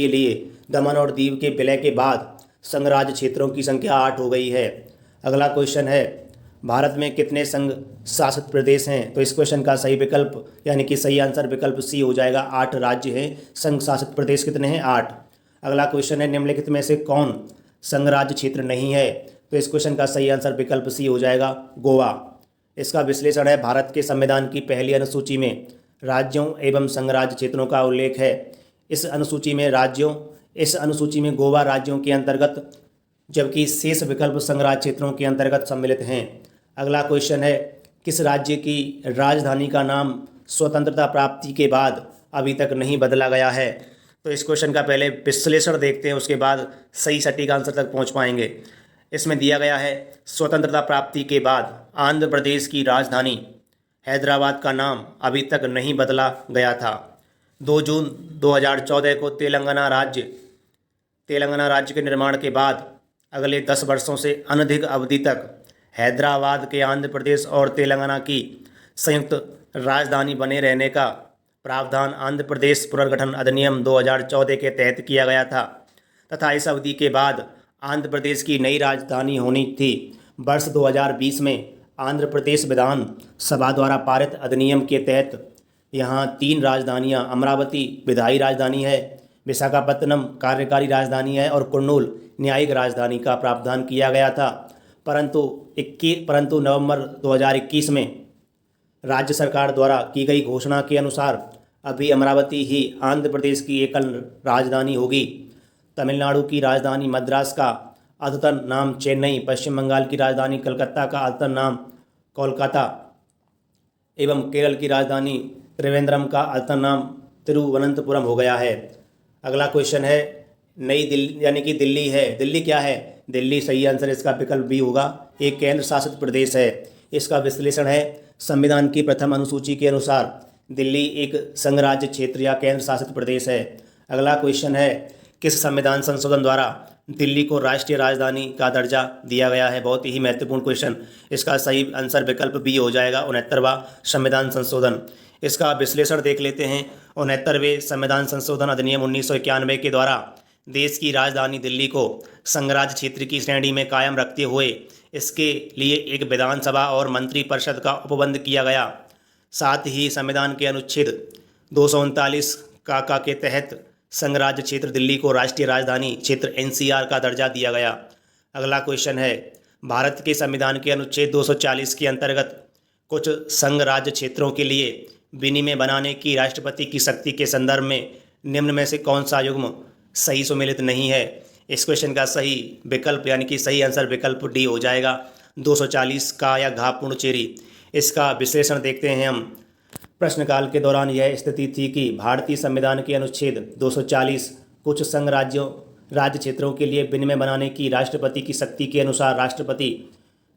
के विलय के बाद संघ राज्य क्षेत्रों की संख्या 8 हो गई है। अगला क्वेश्चन है भारत में कितने संघ शासित प्रदेश हैं? तो इस क्वेश्चन का सही विकल्प यानी कि सही आंसर विकल्प सी हो जाएगा, 8 राज्य हैं। संघ शासित प्रदेश कितने हैं? 8। अगला क्वेश्चन है निम्नलिखित में से कौन संघ राज्य क्षेत्र नहीं है? तो इस क्वेश्चन का सही आंसर विकल्प सी हो जाएगा, गोवा। इसका विश्लेषण है भारत के संविधान की पहली अनुसूची में राज्यों एवं संघ राज्य क्षेत्रों का उल्लेख है। इस अनुसूची में गोवा राज्यों के अंतर्गत, जबकि शेष विकल्प संघ राज्य क्षेत्रों के अंतर्गत सम्मिलित हैं। अगला क्वेश्चन है किस राज्य की राजधानी का नाम स्वतंत्रता प्राप्ति के बाद अभी तक नहीं बदला गया है? तो इस क्वेश्चन का पहले विश्लेषण देखते हैं, उसके बाद सही सटीक आंसर तक पहुंच पाएंगे। इसमें दिया गया है स्वतंत्रता प्राप्ति के बाद आंध्र प्रदेश की राजधानी हैदराबाद का नाम अभी तक नहीं बदला गया था। 2 जून 2014 को तेलंगाना राज्य के निर्माण के बाद अगले 10 वर्षों से अनधिक अवधि तक हैदराबाद के आंध्र प्रदेश और तेलंगाना की संयुक्त राजधानी बने रहने का प्रावधान आंध्र प्रदेश पुनर्गठन अधिनियम 2014 के तहत किया गया था तथा इस अवधि के बाद आंध्र प्रदेश की नई राजधानी होनी थी। वर्ष 2020 में आंध्र प्रदेश विधान सभा द्वारा पारित अधिनियम के तहत यहाँ 3 राजधानियाँ, अमरावती विधायी राजधानी है, विशाखापत्तनम कार्यकारी राजधानी है और कुर्नूल न्यायिक राजधानी का प्रावधान किया गया था। परंतु नवंबर 2021 में राज्य सरकार द्वारा की गई घोषणा के अनुसार अभी अमरावती ही आंध्र प्रदेश की एकल राजधानी होगी। तमिलनाडु की राजधानी मद्रास का अद्यतन नाम चेन्नई, पश्चिम बंगाल की राजधानी कलकत्ता का अद्यतन नाम कोलकाता एवं केरल की राजधानी त्रिवेंद्रम का अद्यतन नाम तिरुवनंतपुरम हो गया है। अगला क्वेश्चन है नई दिल्ली यानी कि दिल्ली है। दिल्ली क्या है? दिल्ली सही आंसर इसका विकल्प बी होगा, एक केंद्र शासित प्रदेश है। इसका विश्लेषण है संविधान की प्रथम अनुसूची के अनुसार दिल्ली एक संघ राज्य क्षेत्र या केंद्र शासित प्रदेश है। अगला क्वेश्चन है किस संविधान संशोधन द्वारा दिल्ली को राष्ट्रीय राजधानी का दर्जा दिया गया है? बहुत ही महत्वपूर्ण क्वेश्चन। इसका सही आंसर विकल्प बी हो जाएगा, 69वां संविधान संशोधन। इसका विश्लेषण देख लेते हैं। 69वें संविधान संशोधन अधिनियम 1991 के द्वारा देश की राजधानी दिल्ली को संघराज्य क्षेत्र की श्रेणी में कायम रखते हुए इसके लिए एक विधानसभा और मंत्रिपरिषद का उपबंध किया गया। साथ ही संविधान के अनुच्छेद 239 का के तहत संघ राज्य क्षेत्र दिल्ली को राष्ट्रीय राजधानी क्षेत्र एनसीआर का दर्जा दिया गया। अगला क्वेश्चन है, भारत के संविधान के अनुच्छेद 240 के अंतर्गत कुछ संघ राज्य क्षेत्रों के लिए विनिमय बनाने की राष्ट्रपति की शक्ति के संदर्भ में निम्न में से कौन सा युग्म सही सुमेलित नहीं है। इस क्वेश्चन का सही विकल्प यानी कि सही आंसर विकल्प डी हो जाएगा, 240 का या घा पुडुचेरी। इसका विश्लेषण देखते हैं हम। प्रश्नकाल के दौरान यह स्थिति थी कि भारतीय संविधान के अनुच्छेद 240 कुछ संघ राज्य क्षेत्रों के लिए विनिमय बनाने की राष्ट्रपति की शक्ति के अनुसार राष्ट्रपति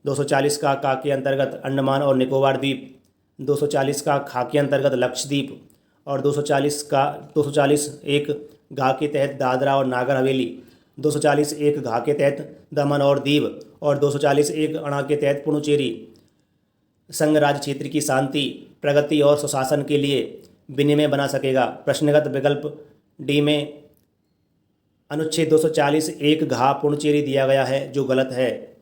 240 का के अंतर्गत अंडमान और निकोबार द्वीप, 240 का खा के अंतर्गत लक्षद्वीप और 240 एक घा के तहत दादरा और नागर हवेली, 240 एक घा के तहत दमन और दीव और 240 एक अणा के तहत पुडुचेरी संघ राज्य क्षेत्र की शांति, प्रगति और सुशासन के लिए विनिमय बना सकेगा। प्रश्नगत विकल्प डी में अनुच्छेद 240 एक घा पुडुचेरी दिया गया है, जो गलत है।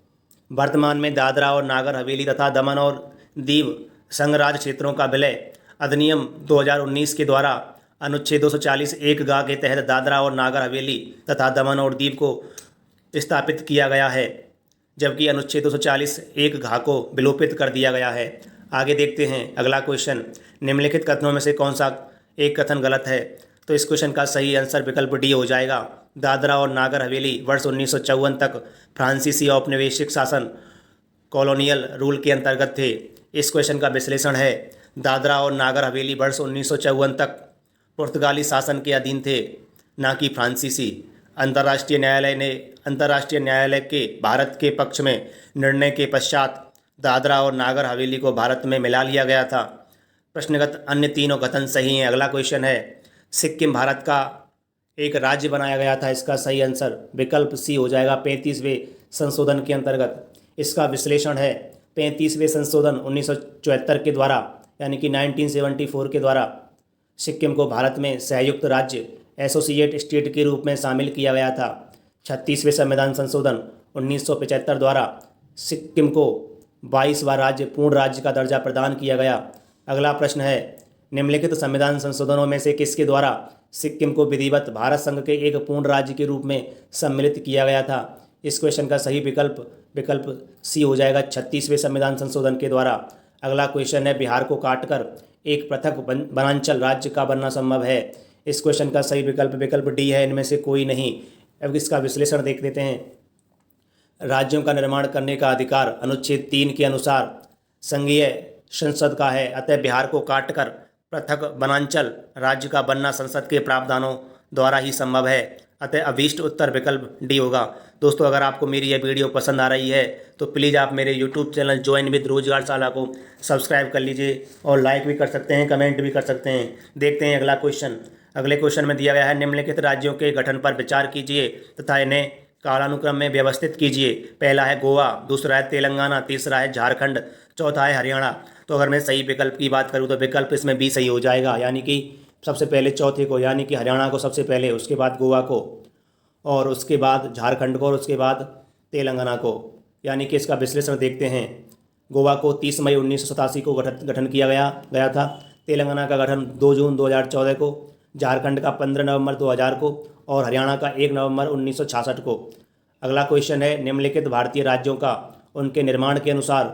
वर्तमान में दादरा और नागर हवेली तथा दमन और दीव संघ राज्य क्षेत्रों का विलय अधिनियम 2019 के द्वारा अनुच्छेद 240 एक घा के तहत दादरा और नागर हवेली तथा दमन और दीव को स्थापित किया गया है, जबकि अनुच्छेद 240 एक घा को विलोपित कर दिया गया है। आगे देखते हैं अगला क्वेश्चन, निम्नलिखित कथनों में से कौन सा एक कथन गलत है। तो इस क्वेश्चन का सही आंसर विकल्प डी हो जाएगा, दादरा और नागर हवेली वर्ष 1954 तक फ्रांसीसी औपनिवेशिक शासन कॉलोनियल रूल के अंतर्गत थे। इस क्वेश्चन का विश्लेषण है, दादरा और नागर हवेली वर्ष 1954 तक पुर्तगाली शासन के अधीन थे, न कि फ्रांसीसी। अंतर्राष्ट्रीय न्यायालय के भारत के पक्ष में निर्णय के पश्चात दादरा और नागर हवेली को भारत में मिला लिया गया था। प्रश्नगत अन्य तीनों कथन सही हैं। अगला क्वेश्चन है, सिक्किम भारत का एक राज्य बनाया गया था। इसका सही आंसर विकल्प सी हो जाएगा, 35वें संशोधन के अंतर्गत। इसका विश्लेषण है, 35वें संशोधन 1974 के द्वारा यानी कि 1974 के द्वारा सिक्किम को भारत में संयुक्त राज्य एसोसिएट स्टेट के रूप में शामिल किया गया था। 36वें संविधान संशोधन 1975 द्वारा सिक्किम को 22वां राज्य पूर्ण राज्य का दर्जा प्रदान किया गया। अगला प्रश्न है, निम्नलिखित संविधान संशोधनों में से किसके द्वारा सिक्किम को विधिवत भारत संघ के एक पूर्ण राज्य के रूप में सम्मिलित किया गया था। इस क्वेश्चन का सही विकल्प सी हो जाएगा, 36वें संविधान संशोधन के द्वारा। अगला क्वेश्चन है, बिहार को काटकर एक पृथक वनांचल राज्य का बनना संभव है। इस क्वेश्चन का सही विकल्प डी है, इनमें से कोई नहीं। अब इसका विश्लेषण देख लेते हैं। राज्यों का निर्माण करने का अधिकार अनुच्छेद 3 के अनुसार संघीय संसद का है, अतः बिहार को काटकर पृथक वनांचल राज्य का बनना संसद के प्रावधानों द्वारा ही संभव है, अतः अभीष्ट उत्तर विकल्प डी होगा। दोस्तों, अगर आपको मेरी यह वीडियो पसंद आ रही है तो प्लीज़ आप मेरे यूट्यूब चैनल ज्वाइन विद रोजगारशाला को सब्सक्राइब कर लीजिए और लाइक भी कर सकते हैं, कमेंट भी कर सकते हैं। देखते हैं अगला क्वेश्चन। अगले क्वेश्चन में दिया गया है, निम्नलिखित राज्यों के गठन पर विचार कीजिए तथा इन्हें कालानुक्रम में व्यवस्थित कीजिए। पहला है गोवा, दूसरा है तेलंगाना, तीसरा है झारखंड, चौथा है हरियाणा। तो अगर मैं सही विकल्प की बात करूं तो विकल्प इसमें बी सही हो जाएगा, यानी कि सबसे पहले चौथे को, यानी कि हरियाणा को सबसे पहले, उसके बाद गोवा को और उसके बाद झारखंड को और उसके बाद तेलंगाना को। यानी कि इसका विश्लेषण देखते हैं। गोवा को 30 मई 1987 को गठन किया गया था। तेलंगाना का गठन 2 जून 2014 को, झारखंड का 15 नवंबर 2000 को और हरियाणा का 1 नवंबर 1966 को। अगला क्वेश्चन है, निम्नलिखित भारतीय राज्यों का उनके निर्माण के अनुसार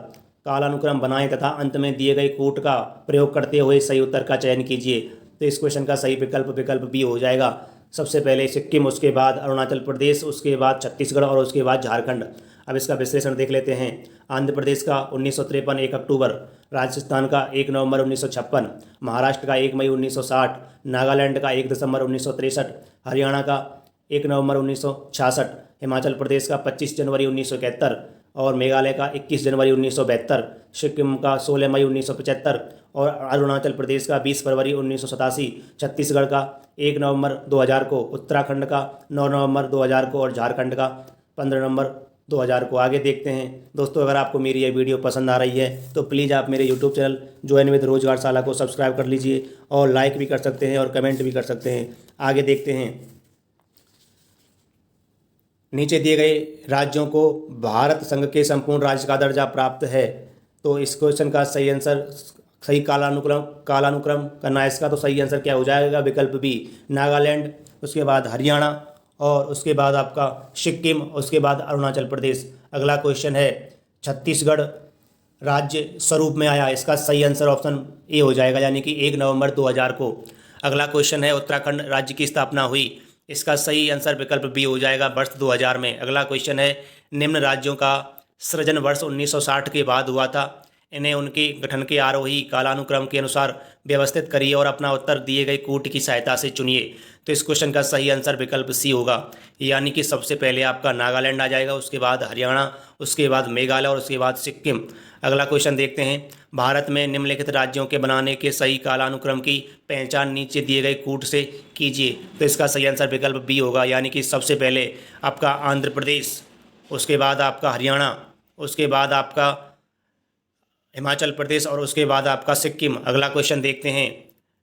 कालानुक्रम बनाएं तथा अंत में दिए गए कूट का प्रयोग करते हुए सही उत्तर का चयन कीजिए। तो इस क्वेश्चन का सही विकल्प बी हो जाएगा। सबसे पहले सिक्किम, उसके बाद अरुणाचल प्रदेश, उसके बाद छत्तीसगढ़ और उसके बाद झारखंड। अब इसका विश्लेषण देख लेते हैं। आंध्र प्रदेश का 1953 1 अक्टूबर, राजस्थान का 1 नवंबर 1956, महाराष्ट्र का 1 मई 1960, नागालैंड का 1 दिसंबर 1963, हरियाणा का 1 नवंबर 1966, हिमाचल प्रदेश का 25 जनवरी 1971 और मेघालय का 21 जनवरी 1972, सिक्किम का 16 मई 1975 और अरुणाचल प्रदेश का 20 फरवरी 1987, छत्तीसगढ़ का 1 नवंबर 2000 को, उत्तराखंड का 9 नवंबर 2000 को और झारखंड का 15 नवंबर 2000 को। आगे देखते हैं। दोस्तों, अगर आपको मेरी ये वीडियो पसंद आ रही है तो प्लीज़ आप मेरे यूट्यूब चैनल ज्वाइन विद रोजगारशाला को सब्सक्राइब कर लीजिए और लाइक भी कर सकते हैं और कमेंट भी कर सकते हैं। आगे देखते हैं। नीचे दिए गए राज्यों को भारत संघ के संपूर्ण राज्य का दर्जा प्राप्त है। तो इस क्वेश्चन का सही आंसर सही कालानुक्रम करना है इसका, तो सही आंसर क्या हो जाएगा? विकल्प बी नागालैंड, उसके बाद हरियाणा और उसके बाद आपका सिक्किम, उसके बाद अरुणाचल प्रदेश। अगला क्वेश्चन है छत्तीसगढ़ राज्य स्वरूप में आया, इसका सही आंसर ऑप्शन ए हो जाएगा, यानी कि 1 नवंबर 2000 को। अगला क्वेश्चन है उत्तराखंड राज्य की स्थापना हुई, इसका सही आंसर विकल्प बी हो जाएगा, वर्ष 2000 में। अगला क्वेश्चन है निम्न राज्यों का सृजन वर्ष 1960 के बाद हुआ था, इन्हें उनके गठन के आरोही कालानुक्रम के अनुसार व्यवस्थित करिए और अपना उत्तर दिए गए कूट की सहायता से चुनिए। तो इस क्वेश्चन का सही आंसर विकल्प सी होगा, यानी कि सबसे पहले आपका नागालैंड आ जाएगा, उसके बाद हरियाणा, उसके बाद मेघालय और उसके बाद सिक्किम। अगला क्वेश्चन देखते हैं, भारत में निम्नलिखित राज्यों के बनाने के सही कालानुक्रम की पहचान नीचे दिए गए कूट से कीजिए। तो इसका सही आंसर विकल्प बी होगा, यानी कि सबसे पहले आपका आंध्र प्रदेश, उसके बाद आपका हरियाणा, उसके बाद आपका हिमाचल प्रदेश और उसके बाद आपका सिक्किम। अगला क्वेश्चन देखते हैं,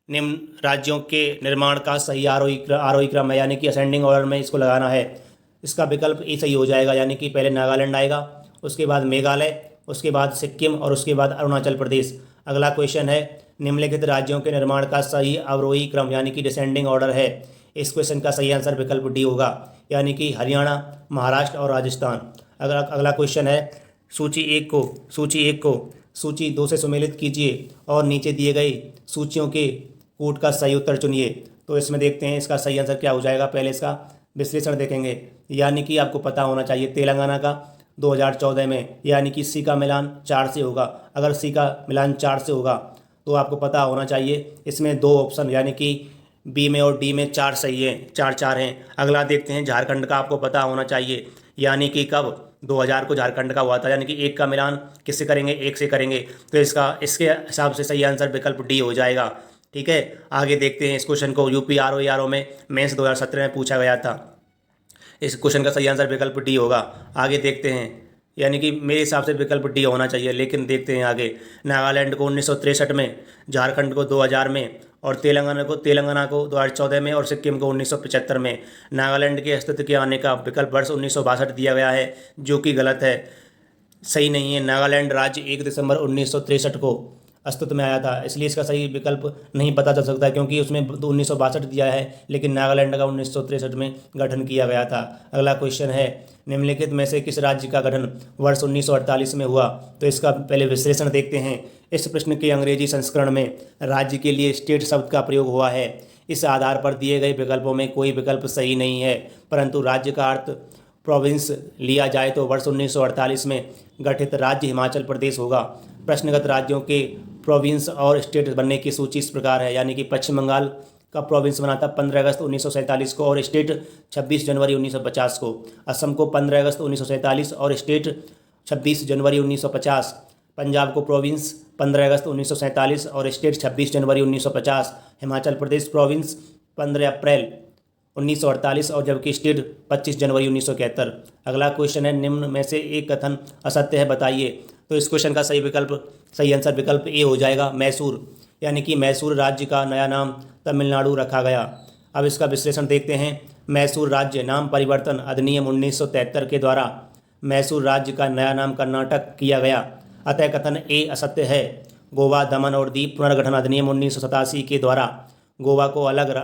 निम्न राज्यों के निर्माण का सही आरोही क्रम है, यानी कि असेंडिंग ऑर्डर में इसको लगाना है। इसका विकल्प ए सही हो जाएगा, यानी कि पहले नागालैंड आएगा, उसके बाद मेघालय, उसके बाद सिक्किम और उसके बाद अरुणाचल प्रदेश। अगला क्वेश्चन है निम्नलिखित राज्यों के निर्माण का सही अवरोही क्रम, यानी कि डिसेंडिंग ऑर्डर है। इस क्वेश्चन का सही आंसर विकल्प डी होगा, यानी कि हरियाणा, महाराष्ट्र और राजस्थान। अगला क्वेश्चन है सूची एक को सूची 2 से सुमेलित कीजिए और नीचे दिए गए सूचियों के कूट का सही उत्तर चुनिए। तो इसमें देखते हैं इसका सही आंसर क्या हो जाएगा। पहले इसका विश्लेषण देखेंगे, यानी कि आपको पता होना चाहिए तेलंगाना का 2014 में, यानी कि सी का मिलान 4 से होगा। अगर सी का मिलान 4 से होगा तो आपको पता होना चाहिए इसमें 2 ऑप्शन, यानी कि बी में और डी में 4 सही हैं, 4 हैं। अगला देखते हैं झारखंड का, आपको पता होना चाहिए, यानी कि कब 2000 को झारखंड का हुआ था, यानी कि 1 का मिलान किससे करेंगे? 1 से करेंगे। तो इसके हिसाब से सही आंसर विकल्प डी हो जाएगा। ठीक है, आगे देखते हैं इस क्वेश्चन को। यूपी आरओ में मेंस 2017 में पूछा गया था, इस क्वेश्चन का सही आंसर विकल्प डी होगा। आगे देखते हैं, यानी कि मेरे हिसाब से विकल्प डी होना चाहिए, लेकिन देखते हैं आगे। नागालैंड को 1963 में, झारखंड को 2000 में और तेलंगाना को 2014 में और सिक्किम को 1975 में। नागालैंड के अस्तित्व के आने का विकल्प वर्ष 1962 दिया गया है, जो कि गलत है, सही नहीं है। नागालैंड राज्य 1 दिसंबर 1963 को अस्तित्व में आया था, इसलिए इसका सही विकल्प नहीं पता चल सकता, क्योंकि उसमें 1962 दिया है, लेकिन नागालैंड का 1963 में गठन किया गया था। अगला क्वेश्चन है निम्नलिखित में से किस राज्य का गठन वर्ष 1948 में हुआ? तो इसका पहले विश्लेषण देखते हैं। इस प्रश्न के अंग्रेजी संस्करण में राज्य के लिए स्टेट शब्द का प्रयोग हुआ है। इस आधार पर दिए गए विकल्पों में कोई विकल्प सही नहीं है, परंतु राज्य का अर्थ प्रोविंस लिया जाए तो वर्ष 1948 में गठित राज्य हिमाचल प्रदेश होगा। प्रश्नगत राज्यों के प्रोविंस और स्टेट बनने की सूची इस प्रकार है, यानी कि पश्चिम बंगाल का प्रोविंस बना था 15 अगस्त 1947 को और स्टेट 26 जनवरी 1950 को। असम को 15 अगस्त 1947 और स्टेट 26 जनवरी 1950। पंजाब को प्रोविंस 15 अगस्त 1947 और स्टेट 26 जनवरी 1950। हिमाचल प्रदेश प्रोविंस 15 अप्रैल 1948 और जबकि स्टेट 25 जनवरी 1971। अगला क्वेश्चन है निम्न में से एक कथन असत्य है, बताइए। तो इस क्वेश्चन का सही आंसर विकल्प ए हो जाएगा, मैसूर, यानी कि मैसूर राज्य का नया नाम तमिलनाडु रखा गया। अब इसका विश्लेषण देखते हैं। मैसूर राज्य नाम परिवर्तन अधिनियम 1973 के द्वारा मैसूर राज्य का नया नाम कर्नाटक किया गया, अतः कथन ए असत्य है। गोवा, दमन और दीव पुनर्गठन अधिनियम 1987 के द्वारा गोवा को अलग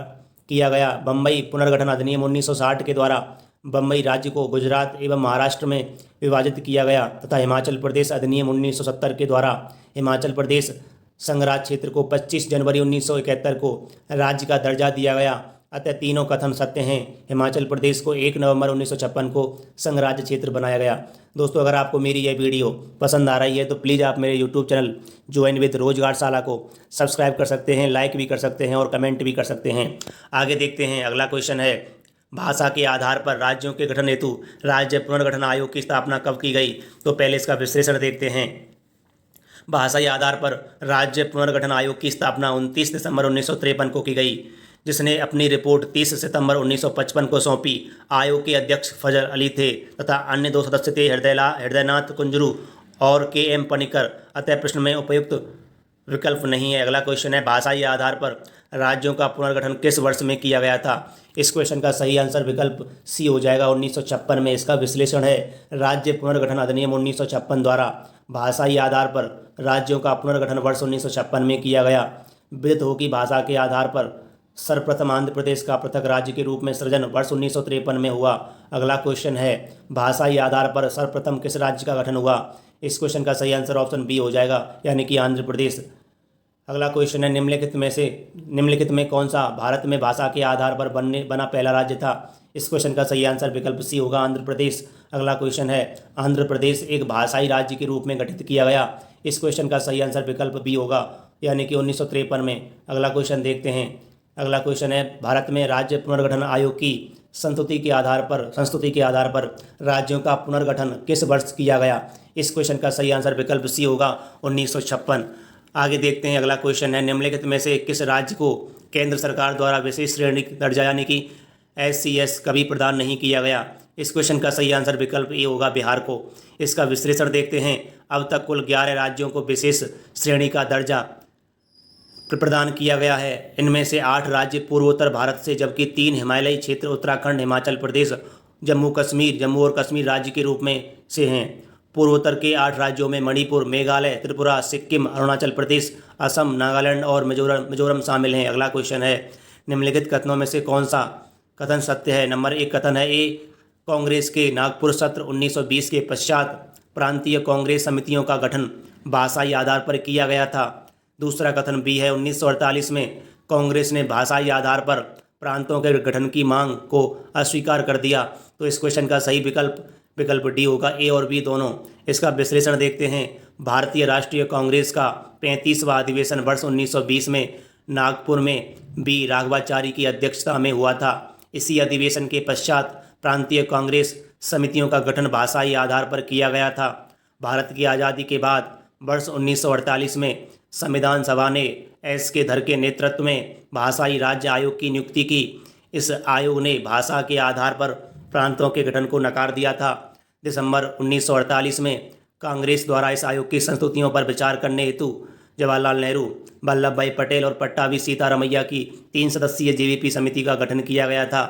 किया गया। बम्बई पुनर्गठन अधिनियम 1960 के द्वारा बम्बई राज्य को गुजरात एवं महाराष्ट्र में विभाजित किया गया तथा हिमाचल प्रदेश अधिनियम 1970 के द्वारा हिमाचल प्रदेश संघराज्य क्षेत्र को 25 जनवरी 1971 को राज्य का दर्जा दिया गया, अतः तीनों कथन सत्य हैं। हिमाचल प्रदेश को 1 नवंबर 1956 को संघराज्य क्षेत्र बनाया गया। दोस्तों, अगर आपको मेरी यह वीडियो पसंद आ रही है तो प्लीज़ आप मेरे यूट्यूब चैनल ज्वाइन विद रोजगारशाला को सब्सक्राइब कर सकते हैं, लाइक भी कर सकते हैं और कमेंट भी कर सकते हैं। आगे देखते हैं, अगला क्वेश्चन है भाषा के आधार पर राज्यों के गठन हेतु राज्य पुनर्गठन आयोग की स्थापना कब की गई? तो पहले इसका विश्लेषण देखते हैं। भाषाई आधार पर राज्य पुनर्गठन आयोग की स्थापना 29 दिसंबर 1953 को की गई, जिसने अपनी रिपोर्ट 30 सितंबर 1955 को सौंपी। आयोग के अध्यक्ष फजल अली थे तथा अन्य 2 सदस्य थे हृदयनाथ कुंजरू और के एम पनिकर। अतः प्रश्न में उपयुक्त विकल्प नहीं है। अगला क्वेश्चन है, भाषाई आधार पर राज्यों का पुनर्गठन किस वर्ष में किया गया था? इस क्वेश्चन का सही आंसर विकल्प सी हो जाएगा, 1956 में। इसका विश्लेषण है, राज्य पुनर्गठन अधिनियम 1956 द्वारा भाषाई आधार पर राज्यों का पुनर्गठन वर्ष 1956 में किया गया। विदित हो कि भाषा के आधार पर सर्वप्रथम आंध्र प्रदेश का पृथक राज्य के रूप में सृजन वर्ष 1953 में हुआ। अगला क्वेश्चन है, भाषाई आधार पर सर्वप्रथम किस राज्य का गठन हुआ? इस क्वेश्चन का सही आंसर ऑप्शन बी हो जाएगा, यानी कि आंध्र प्रदेश। अगला क्वेश्चन है, निम्नलिखित में कौन सा भारत में भाषा के आधार पर बना पहला राज्य था? इस क्वेश्चन का सही आंसर विकल्प सी होगा, आंध्र प्रदेश। अगला क्वेश्चन है, आंध्र प्रदेश एक भाषाई राज्य के रूप में गठित किया गया। इस क्वेश्चन का सही आंसर विकल्प बी होगा, यानी कि 1953 में। अगला क्वेश्चन देखते हैं। अगला क्वेश्चन है, भारत में राज्य पुनर्गठन आयोग की संस्तुति के आधार पर राज्यों का पुनर्गठन किस वर्ष किया गया? इस क्वेश्चन का सही आंसर विकल्प सी होगा, 1956। आगे देखते हैं। अगला क्वेश्चन है, निम्नलिखित में से किस राज्य को केंद्र सरकार द्वारा विशेष श्रेणी दर्जा यानी कि SCS कभी प्रदान नहीं किया गया? इस क्वेश्चन का सही आंसर विकल्प ए होगा, बिहार को। इसका विश्लेषण देखते हैं। अब तक कुल 11 राज्यों को विशेष श्रेणी का दर्जा प्रदान किया गया है। इनमें से 8 राज्य पूर्वोत्तर भारत से, जबकि 3 हिमालयी क्षेत्र उत्तराखंड, हिमाचल प्रदेश, जम्मू और कश्मीर राज्य के रूप में से हैं। पूर्वोत्तर के 8 राज्यों में मणिपुर, मेघालय, त्रिपुरा, सिक्किम, अरुणाचल प्रदेश, असम, नागालैंड और मिजोरम शामिल हैं। अगला क्वेश्चन है, निम्नलिखित कथनों में से कौन सा कथन सत्य है? नंबर 1 कथन है, ए, कांग्रेस के नागपुर सत्र 1920 के पश्चात प्रांतीय कांग्रेस समितियों का गठन भाषाई आधार पर किया गया था। दूसरा कथन बी है, 1948 में कांग्रेस ने भाषाई आधार पर प्रांतों के गठन की मांग को अस्वीकार कर दिया। तो इस क्वेश्चन का सही विकल्प डी होगा, ए और बी दोनों। इसका विश्लेषण देखते हैं। भारतीय राष्ट्रीय कांग्रेस का 35वां अधिवेशन वर्ष 1920 में नागपुर में बी राघवाचारी की अध्यक्षता में हुआ था। इसी अधिवेशन के पश्चात प्रांतीय कांग्रेस समितियों का गठन भाषाई आधार पर किया गया था। भारत की आज़ादी के बाद वर्ष 1948 में संविधान सभा ने एस के धर के नेतृत्व में भाषाई राज्य आयोग की नियुक्ति की। इस आयोग ने भाषा के आधार पर प्रांतों के गठन को नकार दिया था। दिसंबर 1948 में कांग्रेस द्वारा इस आयोग की संस्तुतियों पर विचार करने हेतु जवाहरलाल नेहरू, वल्लभ भाई पटेल और पट्टाभी सीतारमैया की 3 सदस्यीय JVP समिति का गठन किया गया था,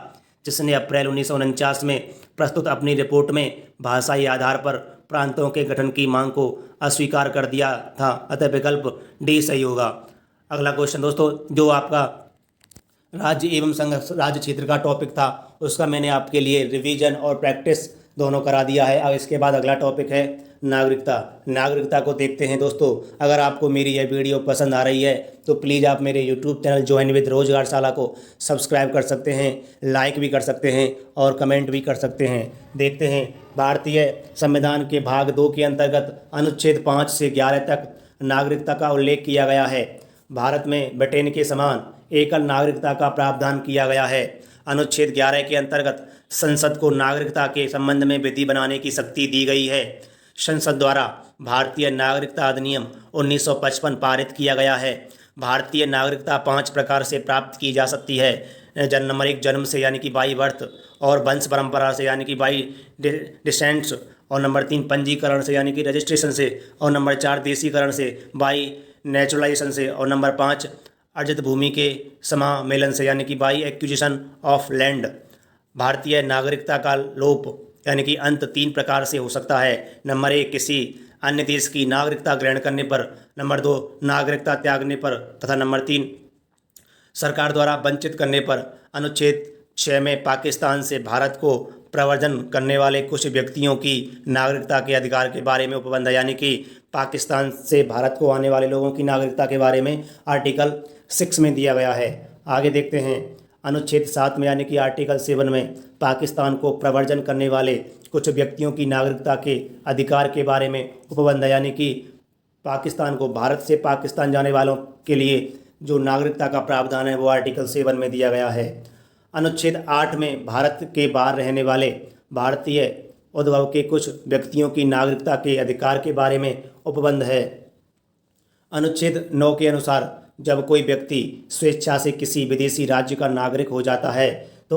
जिसने अप्रैल 1949 में प्रस्तुत अपनी रिपोर्ट में भाषाई आधार पर प्रांतों के गठन की मांग को अस्वीकार कर दिया था। अतः विकल्प डी सही होगा। अगला क्वेश्चन दोस्तों, जो आपका राज्य एवं संघ राज्य क्षेत्र का टॉपिक था, उसका मैंने आपके लिए रिवीजन और प्रैक्टिस दोनों करा दिया है। अब इसके बाद अगला टॉपिक है नागरिकता को देखते हैं दोस्तों। अगर आपको मेरी यह वीडियो पसंद आ रही है तो प्लीज़ आप मेरे YouTube चैनल ज्वाइन विद रोजगारशाला को सब्सक्राइब कर सकते हैं, लाइक भी कर सकते हैं और कमेंट भी कर सकते हैं। देखते हैं, भारतीय संविधान के भाग 2 के अंतर्गत अनुच्छेद 5 से 11 तक नागरिकता का उल्लेख किया गया है। भारत में ब्रिटेन के समान एकल नागरिकता का प्रावधान किया गया है। अनुच्छेद 11 के अंतर्गत संसद को नागरिकता के संबंध में विधि बनाने की शक्ति दी गई है। संसद द्वारा भारतीय नागरिकता अधिनियम 1955 पारित किया गया है। भारतीय नागरिकता 5 प्रकार से प्राप्त की जा सकती है। नंबर 1 जन्म से यानी कि बाई बर्थ, और वंश परंपरा से यानी कि बाई डिसेंट्स, और नंबर 3 पंजीकरण से यानी कि रजिस्ट्रेशन से, और नंबर 4 देशीकरण से बाई नेचुरलाइजेशन से, और नंबर 5 अर्जित भूमि के समामेलन से यानी कि बाई एक्विजिशन ऑफ लैंड। भारतीय नागरिकता का लोप यानी कि अंत 3 प्रकार से हो सकता है। नंबर 1 किसी अन्य देश की नागरिकता ग्रहण करने पर, नंबर 2 नागरिकता त्यागने पर, तथा नंबर 3 सरकार द्वारा वंचित करने पर। अनुच्छेद 6 में पाकिस्तान से भारत को प्रव्रजन करने वाले कुछ व्यक्तियों की नागरिकता के अधिकार के बारे में उपबंध है, यानी कि पाकिस्तान से भारत को आने वाले लोगों की नागरिकता के बारे में आर्टिकल 6 में दिया गया है। आगे देखते हैं, अनुच्छेद 7 में यानी कि आर्टिकल 7 में पाकिस्तान को प्रव्रजन करने वाले कुछ व्यक्तियों की नागरिकता के अधिकार के बारे में उपबंध है, यानी कि पाकिस्तान को भारत से पाकिस्तान जाने वालों के लिए जो नागरिकता का प्रावधान है वो आर्टिकल 7 में दिया गया है। अनुच्छेद 8 में भारत के बाहर रहने वाले भारतीय उद्भव के कुछ व्यक्तियों की नागरिकता के अधिकार के बारे में उपबंध है। अनुच्छेद 9 के अनुसार जब कोई व्यक्ति स्वेच्छा से किसी विदेशी राज्य का नागरिक हो जाता है तो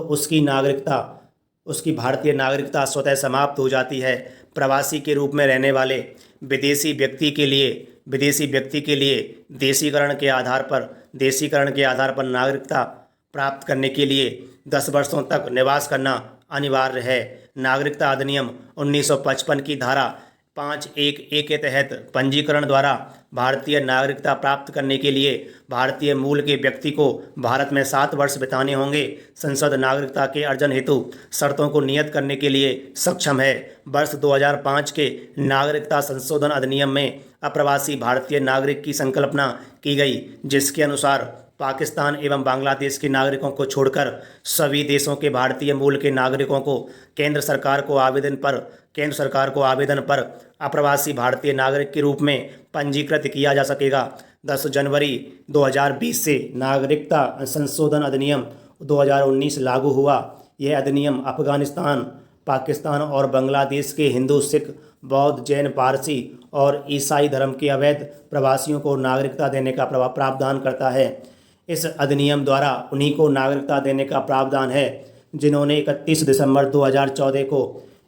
उसकी भारतीय नागरिकता स्वतः समाप्त हो जाती है। प्रवासी के रूप में रहने वाले विदेशी व्यक्ति के लिए विदेशी व्यक्ति के लिए देशीकरण के आधार पर नागरिकता प्राप्त करने के लिए 10 वर्षों तक निवास करना अनिवार्य है। नागरिकता अधिनियम 1955 की धारा 5(1)(a) के तहत पंजीकरण द्वारा भारतीय नागरिकता प्राप्त करने के लिए भारतीय मूल के व्यक्ति को भारत में 7 वर्ष बिताने होंगे। संसद नागरिकता के अर्जन हेतु शर्तों को नियत करने के लिए सक्षम है। वर्ष 2005 के नागरिकता संशोधन अधिनियम में अप्रवासी भारतीय नागरिक की संकल्पना की गई, जिसके अनुसार पाकिस्तान एवं बांग्लादेश के नागरिकों को छोड़कर सभी देशों के भारतीय मूल के नागरिकों को केंद्र सरकार को आवेदन पर अप्रवासी भारतीय नागरिक के रूप में पंजीकृत किया जा सकेगा। 10 जनवरी 2020 से नागरिकता संशोधन अधिनियम 2019 लागू हुआ। यह अधिनियम अफगानिस्तान, पाकिस्तान और बांग्लादेश के हिंदू, सिख, बौद्ध, जैन, पारसी और ईसाई धर्म के अवैध प्रवासियों को नागरिकता देने का प्रावधान करता है। इस अधिनियम द्वारा उन्हीं को नागरिकता देने का प्रावधान है जिन्होंने 31 दिसंबर 2014 को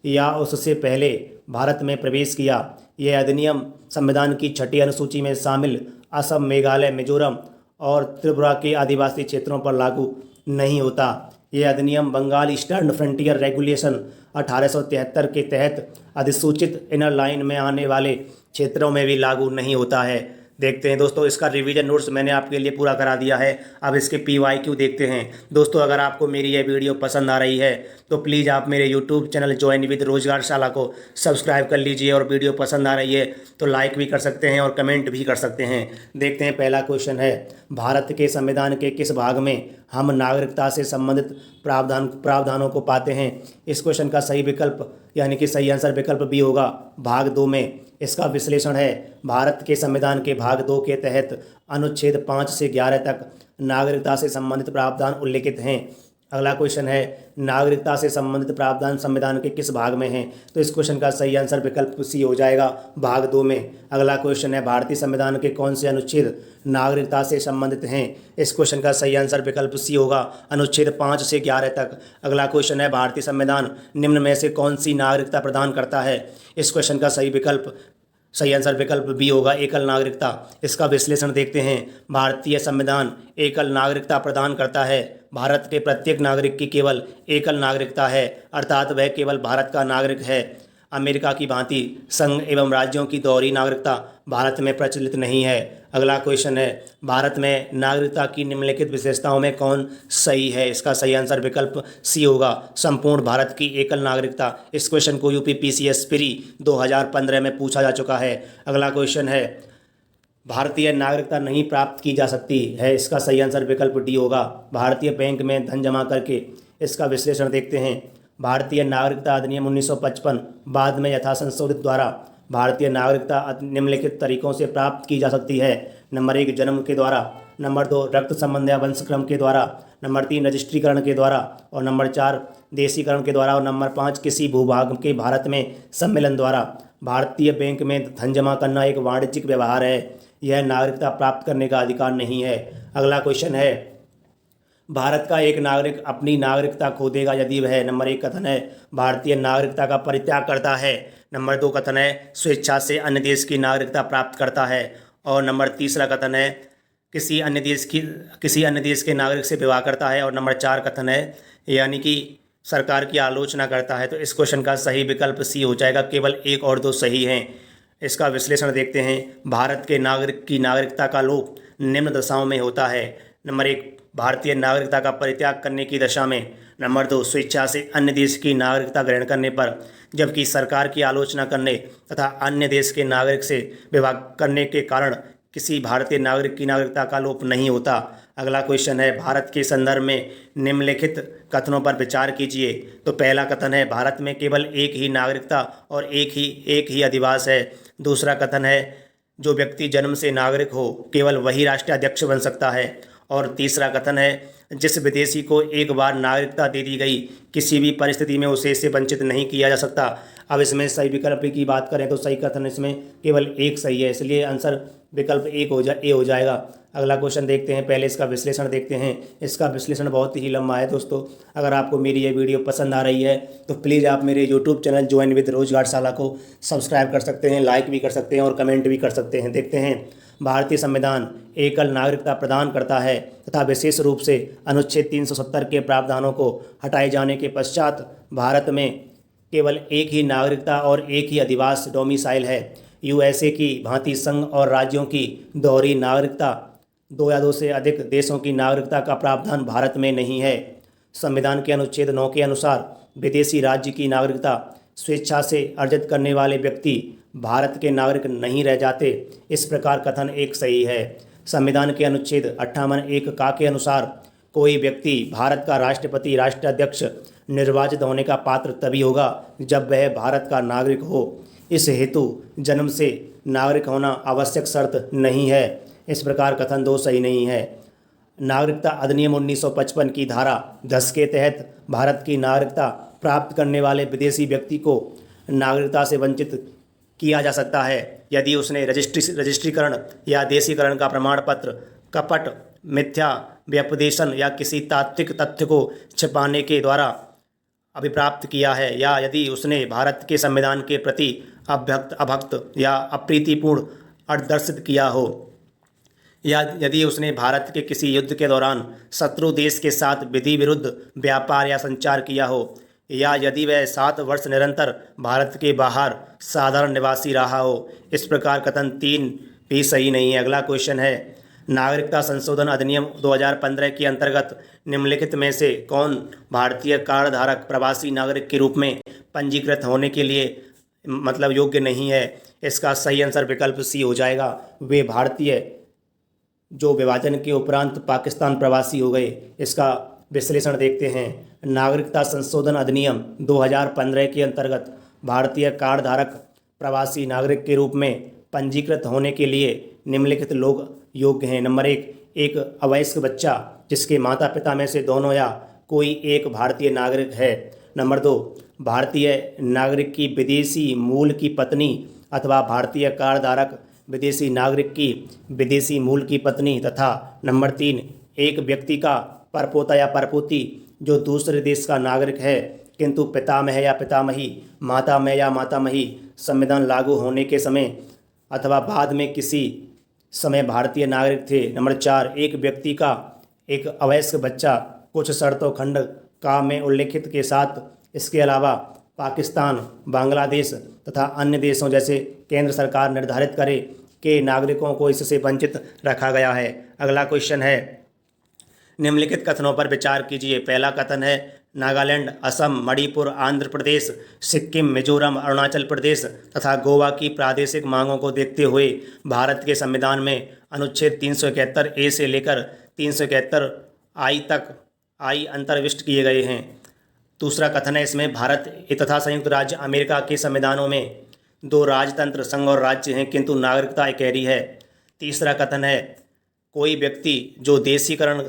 या उससे पहले भारत में प्रवेश किया। यह अधिनियम संविधान की 6ठी अनुसूची में शामिल असम, मेघालय, मिजोरम और त्रिपुरा के आदिवासी क्षेत्रों पर लागू नहीं होता। यह अधिनियम बंगाल ईस्टर्न फ्रंटियर रेगुलेशन 1873 के तहत अधिसूचित इनर लाइन में आने वाले क्षेत्रों में भी लागू नहीं होता है। देखते हैं दोस्तों, इसका रिवीजन नोट्स मैंने आपके लिए पूरा करा दिया है। अब इसके PYQ देखते हैं। दोस्तों, अगर आपको मेरी यह वीडियो पसंद आ रही है तो प्लीज़ आप मेरे YouTube चैनल ज्वाइन विद रोजगारशाला को सब्सक्राइब कर लीजिए, और वीडियो पसंद आ रही है तो लाइक भी कर सकते हैं और कमेंट भी कर सकते हैं। देखते हैं, पहला क्वेश्चन है, भारत के संविधान के किस भाग में हम नागरिकता से संबंधित प्रावधानों को पाते हैं? इस क्वेश्चन का सही विकल्प यानी कि सही आंसर विकल्प बी होगा, भाग 2 में। इसका विश्लेषण है, भारत के संविधान के भाग 2 के तहत अनुच्छेद 5 से 11 तक नागरिकता से संबंधित प्रावधान उल्लिखित हैं। अगला क्वेश्चन है, नागरिकता से संबंधित प्रावधान संविधान के किस भाग में हैं? तो इस क्वेश्चन का सही आंसर विकल्प सी हो जाएगा, भाग 2 में। अगला क्वेश्चन है, भारतीय संविधान के कौन से अनुच्छेद नागरिकता से संबंधित हैं? इस क्वेश्चन का सही आंसर विकल्प सी होगा, अनुच्छेद 5 से 11 तक। अगला क्वेश्चन है, भारतीय संविधान निम्न में से कौन सी नागरिकता प्रदान करता है? इस क्वेश्चन का सही आंसर विकल्प बी होगा, एकल नागरिकता। इसका विश्लेषण देखते हैं, भारतीय संविधान एकल नागरिकता प्रदान करता है। भारत के प्रत्येक नागरिक की केवल एकल नागरिकता है, अर्थात वह केवल भारत का नागरिक है। अमेरिका की भांति संघ एवं राज्यों की दोहरी नागरिकता भारत में प्रचलित नहीं है। अगला क्वेश्चन है, भारत में नागरिकता की निम्नलिखित विशेषताओं में कौन सही है? इसका सही आंसर विकल्प सी होगा, संपूर्ण भारत की एकल नागरिकता। इस क्वेश्चन को UPPCS प्री 2015 में पूछा जा चुका है। अगला क्वेश्चन है, भारतीय नागरिकता नहीं प्राप्त की जा सकती है। इसका सही आंसर विकल्प डी होगा, भारतीय बैंक में धन जमा करके। इसका विश्लेषण देखते हैं, भारतीय नागरिकता अधिनियम 1955 बाद में यथा संशोधित द्वारा भारतीय नागरिकता निम्नलिखित तरीकों से प्राप्त की जा सकती है। नंबर 1, जन्म के द्वारा। नंबर 2, रक्त संबंध या वंशक्रम के द्वारा। नंबर 3, रजिस्ट्रीकरण के द्वारा। और नंबर 4, देशीकरण के द्वारा। और नंबर 5, किसी भूभाग के भारत में सम्मेलन द्वारा। भारतीय बैंक में धन जमा करना एक वाणिज्यिक व्यवहार है, यह नागरिकता प्राप्त करने का अधिकार नहीं है। अगला क्वेश्चन है, भारत का एक नागरिक अपनी नागरिकता खो देगा यदि वह, नंबर 1 कथन है, भारतीय नागरिकता का परित्याग करता है। नंबर 2 कथन है, स्वेच्छा से अन्य देश की नागरिकता प्राप्त करता है। और नंबर 3 कथन है, किसी अन्य देश के नागरिक से विवाह करता है। और नंबर 4 कथन है, यानी कि सरकार की आलोचना करता है। तो इस क्वेश्चन का सही विकल्प सी हो जाएगा, केवल 1 और 2 सही हैं। इसका विश्लेषण देखते हैं, भारत के नागरिक की नागरिकता का लोप निम्न दशाओं में होता है। नंबर 1, भारतीय नागरिकता का परित्याग करने की दशा में। नंबर 2, स्वेच्छा से अन्य देश की नागरिकता ग्रहण करने पर, जबकि सरकार की आलोचना करने तथा अन्य देश के नागरिक से विवाह करने के कारण किसी भारतीय नागरिक की नागरिकता का लोप नहीं होता। अगला क्वेश्चन है, भारत के संदर्भ में निम्नलिखित कथनों पर विचार कीजिए। तो पहला कथन है, भारत में केवल एक ही नागरिकता और एक ही अधिवास है। दूसरा कथन है, जो व्यक्ति जन्म से नागरिक हो केवल वही राष्ट्राध्यक्ष बन सकता है। और तीसरा कथन है, जिस विदेशी को एक बार नागरिकता दे दी गई किसी भी परिस्थिति में उसे इससे वंचित नहीं किया जा सकता। अब इसमें सही विकल्प की बात करें तो सही कथन इसमें केवल एक सही है, इसलिए आंसर विकल्प एक ए हो जाएगा। अगला क्वेश्चन देखते हैं, पहले इसका विश्लेषण देखते हैं। इसका विश्लेषण बहुत ही लंबा है दोस्तों। अगर आपको मेरी ये वीडियो पसंद आ रही है तो प्लीज़ आप मेरे यूट्यूब चैनल ज्वाइन विद रोजगारशाला को सब्सक्राइब कर सकते हैं, लाइक भी कर सकते हैं और कमेंट भी कर सकते हैं। देखते हैं, भारतीय संविधान एकल नागरिकता प्रदान करता है तथा विशेष रूप से अनुच्छेद 370 के प्रावधानों को हटाए जाने के पश्चात भारत में केवल एक ही नागरिकता और एक ही अधिवास डोमिसाइल है। यूएसए की भांति संघ और राज्यों की दोहरी नागरिकता, दो या दो से अधिक देशों की नागरिकता का प्रावधान भारत में नहीं है। संविधान के अनुच्छेद 9 के अनुसार विदेशी राज्य की नागरिकता स्वेच्छा से अर्जित करने वाले व्यक्ति भारत के नागरिक नहीं रह जाते। इस प्रकार कथन एक सही है। संविधान के अनुच्छेद 58(1) का के अनुसार कोई व्यक्ति भारत का राष्ट्रपति राष्ट्राध्यक्ष निर्वाचित होने का पात्र तभी होगा जब वह भारत का नागरिक हो। इस हेतु जन्म से नागरिक होना आवश्यक शर्त नहीं है। इस प्रकार कथन 2 सही नहीं है। नागरिकता अधिनियम 1955 की धारा 10 के तहत भारत की नागरिकता प्राप्त करने वाले विदेशी व्यक्ति को नागरिकता से वंचित किया जा सकता है यदि उसने रजिस्ट्रीकरण या देशीकरण का प्रमाण पत्र, कपट, मिथ्या व्यपदेशन या किसी तात्विक तथ्य को छिपाने के द्वारा अभिप्राप्त किया है, या यदि उसने भारत के संविधान के प्रति अभक्त या अप्रीतिपूर्ण अर्थ किया हो, या यदि उसने भारत के किसी युद्ध के दौरान शत्रु देश के साथ विधि विरुद्ध व्यापार या संचार किया हो, या यदि वह 7 वर्ष निरंतर भारत के बाहर साधारण निवासी रहा हो। इस प्रकार कथन 3 भी सही नहीं है। अगला क्वेश्चन है, नागरिकता संशोधन अधिनियम 2015 के अंतर्गत निम्नलिखित में से कौन भारतीय कार्ड धारक प्रवासी नागरिक के रूप में पंजीकृत होने के लिए योग्य नहीं है। इसका सही आंसर विकल्प सी हो जाएगा। वे भारतीय जो विभाजन के उपरांत पाकिस्तान प्रवासी हो गए। इसका विश्लेषण देखते हैं। नागरिकता संशोधन अधिनियम 2015 के अंतर्गत भारतीय कार्ड धारक प्रवासी नागरिक के रूप में पंजीकृत होने के लिए निम्नलिखित लोग योग्य हैं। नंबर 1, एक अवयस्क बच्चा जिसके माता पिता में से दोनों या कोई एक भारतीय नागरिक है। नंबर 2, भारतीय नागरिक की विदेशी मूल की पत्नी अथवा भारतीय कार्ड धारक विदेशी नागरिक की विदेशी मूल की पत्नी। तथा नंबर 3, एक व्यक्ति का परपोता या परपोती जो दूसरे देश का नागरिक है किंतु पितामह या पितामही, मातामह या मातामही संविधान लागू होने के समय अथवा बाद में किसी समय भारतीय नागरिक थे। नंबर 4, एक व्यक्ति का एक अवयस्क बच्चा कुछ शर्तों खंड का में उल्लेखित के साथ इसके अलावा पाकिस्तान, बांग्लादेश तथा अन्य देशों जैसे केंद्र सरकार निर्धारित करे के नागरिकों को इससे वंचित रखा गया है। अगला क्वेश्चन है, निम्नलिखित कथनों पर विचार कीजिए। पहला कथन है, नागालैंड, असम, मणिपुर, आंध्र प्रदेश, सिक्किम, मिजोरम, अरुणाचल प्रदेश तथा गोवा की प्रादेशिक मांगों को देखते हुए भारत के संविधान में अनुच्छेद 371 ए से लेकर 371 आई तक अंतर्विष्ट किए गए हैं। दूसरा कथन है, इसमें भारत तथा संयुक्त राज्य अमेरिका के संविधानों में 2 राजतंत्र, संघ और राज्य हैं किंतु नागरिकता इकहरी है। तीसरा कथन है, कोई व्यक्ति जो देशीकरण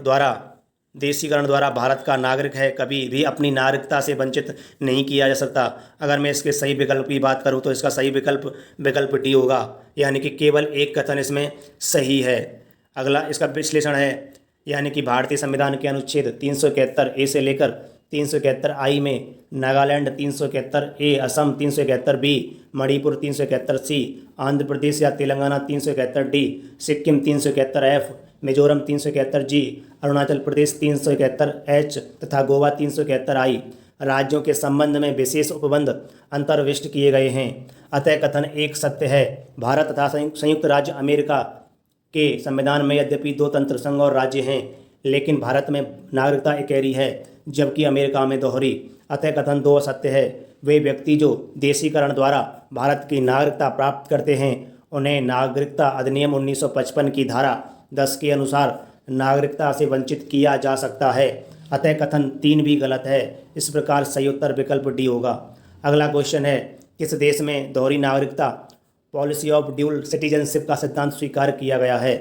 द्वारा भारत का नागरिक है कभी भी अपनी नागरिकता से वंचित नहीं किया जा सकता। अगर मैं इसके सही विकल्प की बात करूं तो इसका सही विकल्प डी होगा, यानी कि केवल एक कथन इसमें सही है। अगला इसका विश्लेषण है, यानी कि भारतीय संविधान के अनुच्छेद 371 ए से लेकर 371 आई में नागालैंड 371 ए, असम 371 बी, मणिपुर 371 सी, आंध्र प्रदेश या तेलंगाना 371 डी, सिक्किम 371 एफ, मिजोरम 371 जी, अरुणाचल प्रदेश 371 एच तथा गोवा 371 आई राज्यों के संबंध में विशेष उपबंध अंतर्विष्ट किए गए हैं। अतः कथन एक सत्य है। भारत तथा संयुक्त राज्य अमेरिका के संविधान में यद्यपि 2 तंत्र, संघ और राज्य हैं, लेकिन भारत में नागरिकता इकहरी है जबकि अमेरिका में दोहरी। अतः कथन 2 सत्य है। वे व्यक्ति जो देशीकरण द्वारा भारत की नागरिकता प्राप्त करते हैं उन्हें नागरिकता अधिनियम 1955 की धारा 10 के अनुसार नागरिकता से वंचित किया जा सकता है। अतः कथन 3 भी गलत है। इस प्रकार सही उत्तर विकल्प डी होगा। अगला क्वेश्चन है, किस देश में दोहरी नागरिकता पॉलिसी ऑफ ड्यूल सिटीजनशिप का सिद्धांत स्वीकार किया गया है?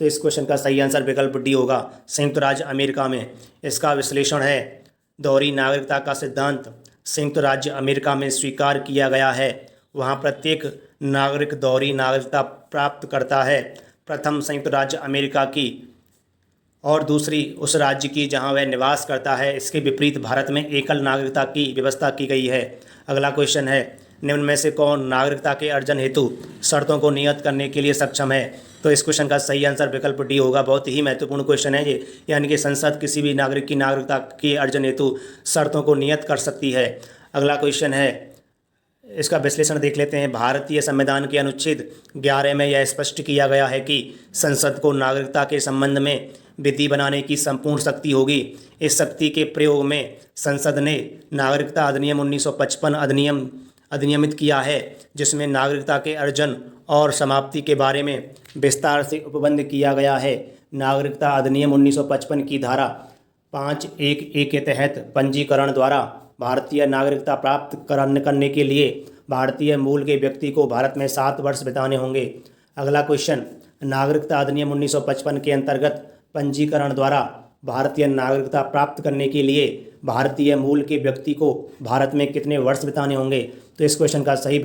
तो इस क्वेश्चन का सही आंसर विकल्प डी होगा, संयुक्त राज्य अमेरिका में। इसका विश्लेषण है, दोहरी नागरिकता का सिद्धांत संयुक्त राज्य अमेरिका में स्वीकार किया गया है वहाँ प्रत्येक नागरिक दोहरी नागरिकता प्राप्त करता है। प्रथम संयुक्त राज्य अमेरिका की और दूसरी उस राज्य की जहां वह निवास करता है। इसके विपरीत भारत में एकल नागरिकता की व्यवस्था की गई है। अगला क्वेश्चन है, निम्न में से कौन नागरिकता के अर्जन हेतु शर्तों को नियत करने के लिए सक्षम है? तो इस क्वेश्चन का सही आंसर विकल्प डी होगा। बहुत ही महत्वपूर्ण क्वेश्चन है ये, यानी कि संसद किसी भी नागरिक की नागरिकता के अर्जन हेतु शर्तों को नियत कर सकती है। अगला क्वेश्चन है, इसका विश्लेषण देख लेते हैं। भारतीय संविधान के अनुच्छेद 11 में यह स्पष्ट किया गया है कि संसद को नागरिकता के संबंध में विधि बनाने की संपूर्ण शक्ति होगी। इस शक्ति के प्रयोग में संसद ने नागरिकता अधिनियम 1955 अधिनियमित किया है, जिसमें नागरिकता के अर्जन और समाप्ति के बारे में विस्तार से उपबंध किया गया है। नागरिकता अधिनियम 1955 की धारा 5(1)(a) के तहत पंजीकरण द्वारा भारतीय नागरिकता प्राप्त करने के लिए भारतीय मूल के व्यक्ति को भारत में 7 वर्ष बिताने होंगे। अगला क्वेश्चन, नागरिकता अधिनियम 1955 के अंतर्गत पंजीकरण द्वारा भारतीय नागरिकता प्राप्त करने के लिए भारतीय मूल के व्यक्ति को भारत में कितने वर्ष बिताने होंगे? तो इस क्वेश्चन का सही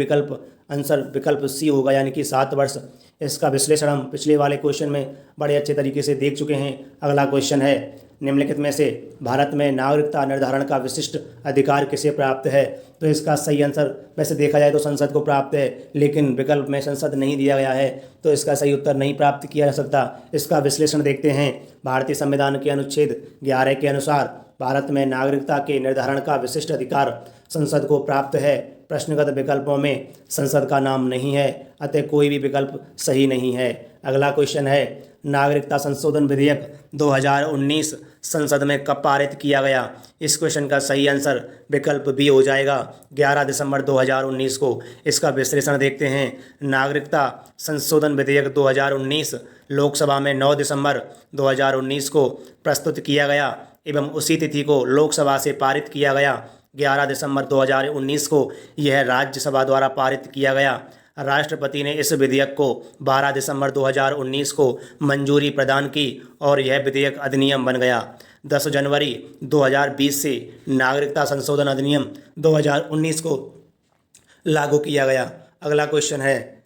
आंसर विकल्प सी होगा, यानी कि 7 वर्ष। इसका विश्लेषण हम पिछले वाले क्वेश्चन में बड़े अच्छे तरीके से देख चुके हैं। अगला क्वेश्चन है, निम्नलिखित में से भारत में नागरिकता निर्धारण का विशिष्ट अधिकार किसे प्राप्त है? तो इसका सही आंसर वैसे देखा जाए तो संसद को प्राप्त है, लेकिन विकल्प में संसद नहीं दिया गया है, तो इसका सही उत्तर नहीं प्राप्त किया जा सकता। इसका विश्लेषण देखते हैं। भारतीय संविधान के अनुच्छेद 11 के अनुसार भारत में नागरिकता के निर्धारण का विशिष्ट अधिकार संसद को प्राप्त है। प्रश्नगत विकल्पों में संसद का नाम नहीं है, अतः कोई भी विकल्प सही नहीं है। अगला क्वेश्चन है, नागरिकता संशोधन विधेयक 2019 संसद में कब पारित किया गया? इस क्वेश्चन का सही आंसर विकल्प बी हो जाएगा, 11 दिसंबर 2019 को। इसका विश्लेषण देखते हैं। नागरिकता संशोधन विधेयक 2019 लोकसभा में 9 दिसंबर 2019 को प्रस्तुत किया गया एवं उसी तिथि को लोकसभा से पारित किया गया। 11 दिसंबर 2019 को यह राज्यसभा द्वारा पारित किया गया। राष्ट्रपति ने इस विधेयक को 12 दिसंबर 2019 को मंजूरी प्रदान की और यह विधेयक अधिनियम बन गया। 10 जनवरी 2020 से नागरिकता संशोधन अधिनियम 2019 को लागू किया गया। अगला क्वेश्चन है,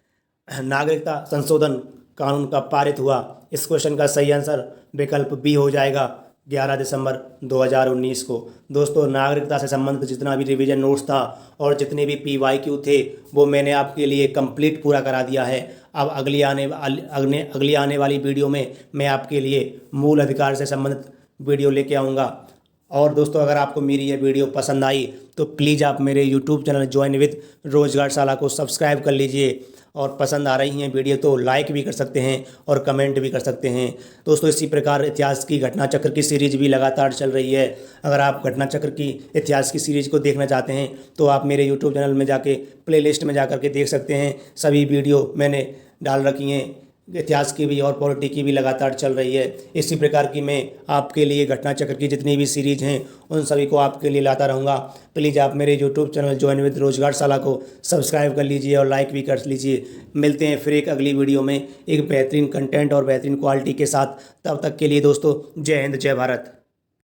नागरिकता संशोधन कानून कब पारित हुआ? इस क्वेश्चन का सही आंसर विकल्प बी हो जाएगा, 11 दिसंबर 2019 को। दोस्तों, नागरिकता से संबंधित जितना भी रिवीजन नोट्स था और जितने भी PYQ थे वो मैंने आपके लिए कंप्लीट पूरा करा दिया है। अब अगली आने वाली वीडियो में मैं आपके लिए मूल अधिकार से संबंधित वीडियो लेके आऊँगा। और दोस्तों, अगर आपको मेरी ये वीडियो पसंद आई तो प्लीज़ आप मेरे YouTube चैनल ज्वाइन विद रोजगारशाला को सब्सक्राइब कर लीजिए, और पसंद आ रही हैं वीडियो तो लाइक भी कर सकते हैं और कमेंट भी कर सकते हैं। दोस्तों, इसी प्रकार इतिहास की घटना चक्र की सीरीज भी लगातार चल रही है। अगर आप घटना चक्र की इतिहास की सीरीज को देखना चाहते हैं तो आप मेरे YouTube चैनल में जाके प्लेलिस्ट में जाकर के देख सकते हैं। सभी वीडियो मैंने डाल रखी हैं, इतिहास की भी और पॉलिटी की भी लगातार चल रही है। इसी प्रकार की मैं आपके लिए घटना चक्र की जितनी भी सीरीज हैं उन सभी को आपके लिए लाता रहूँगा। प्लीज़ आप मेरे YouTube चैनल ज्वाइन विद रोजगारशाला को सब्सक्राइब कर लीजिए और लाइक भी कर लीजिए। मिलते हैं फिर एक अगली वीडियो में एक बेहतरीन कंटेंट और बेहतरीन क्वालिटी के साथ। तब तक के लिए दोस्तों, जय हिंद, जय भारत।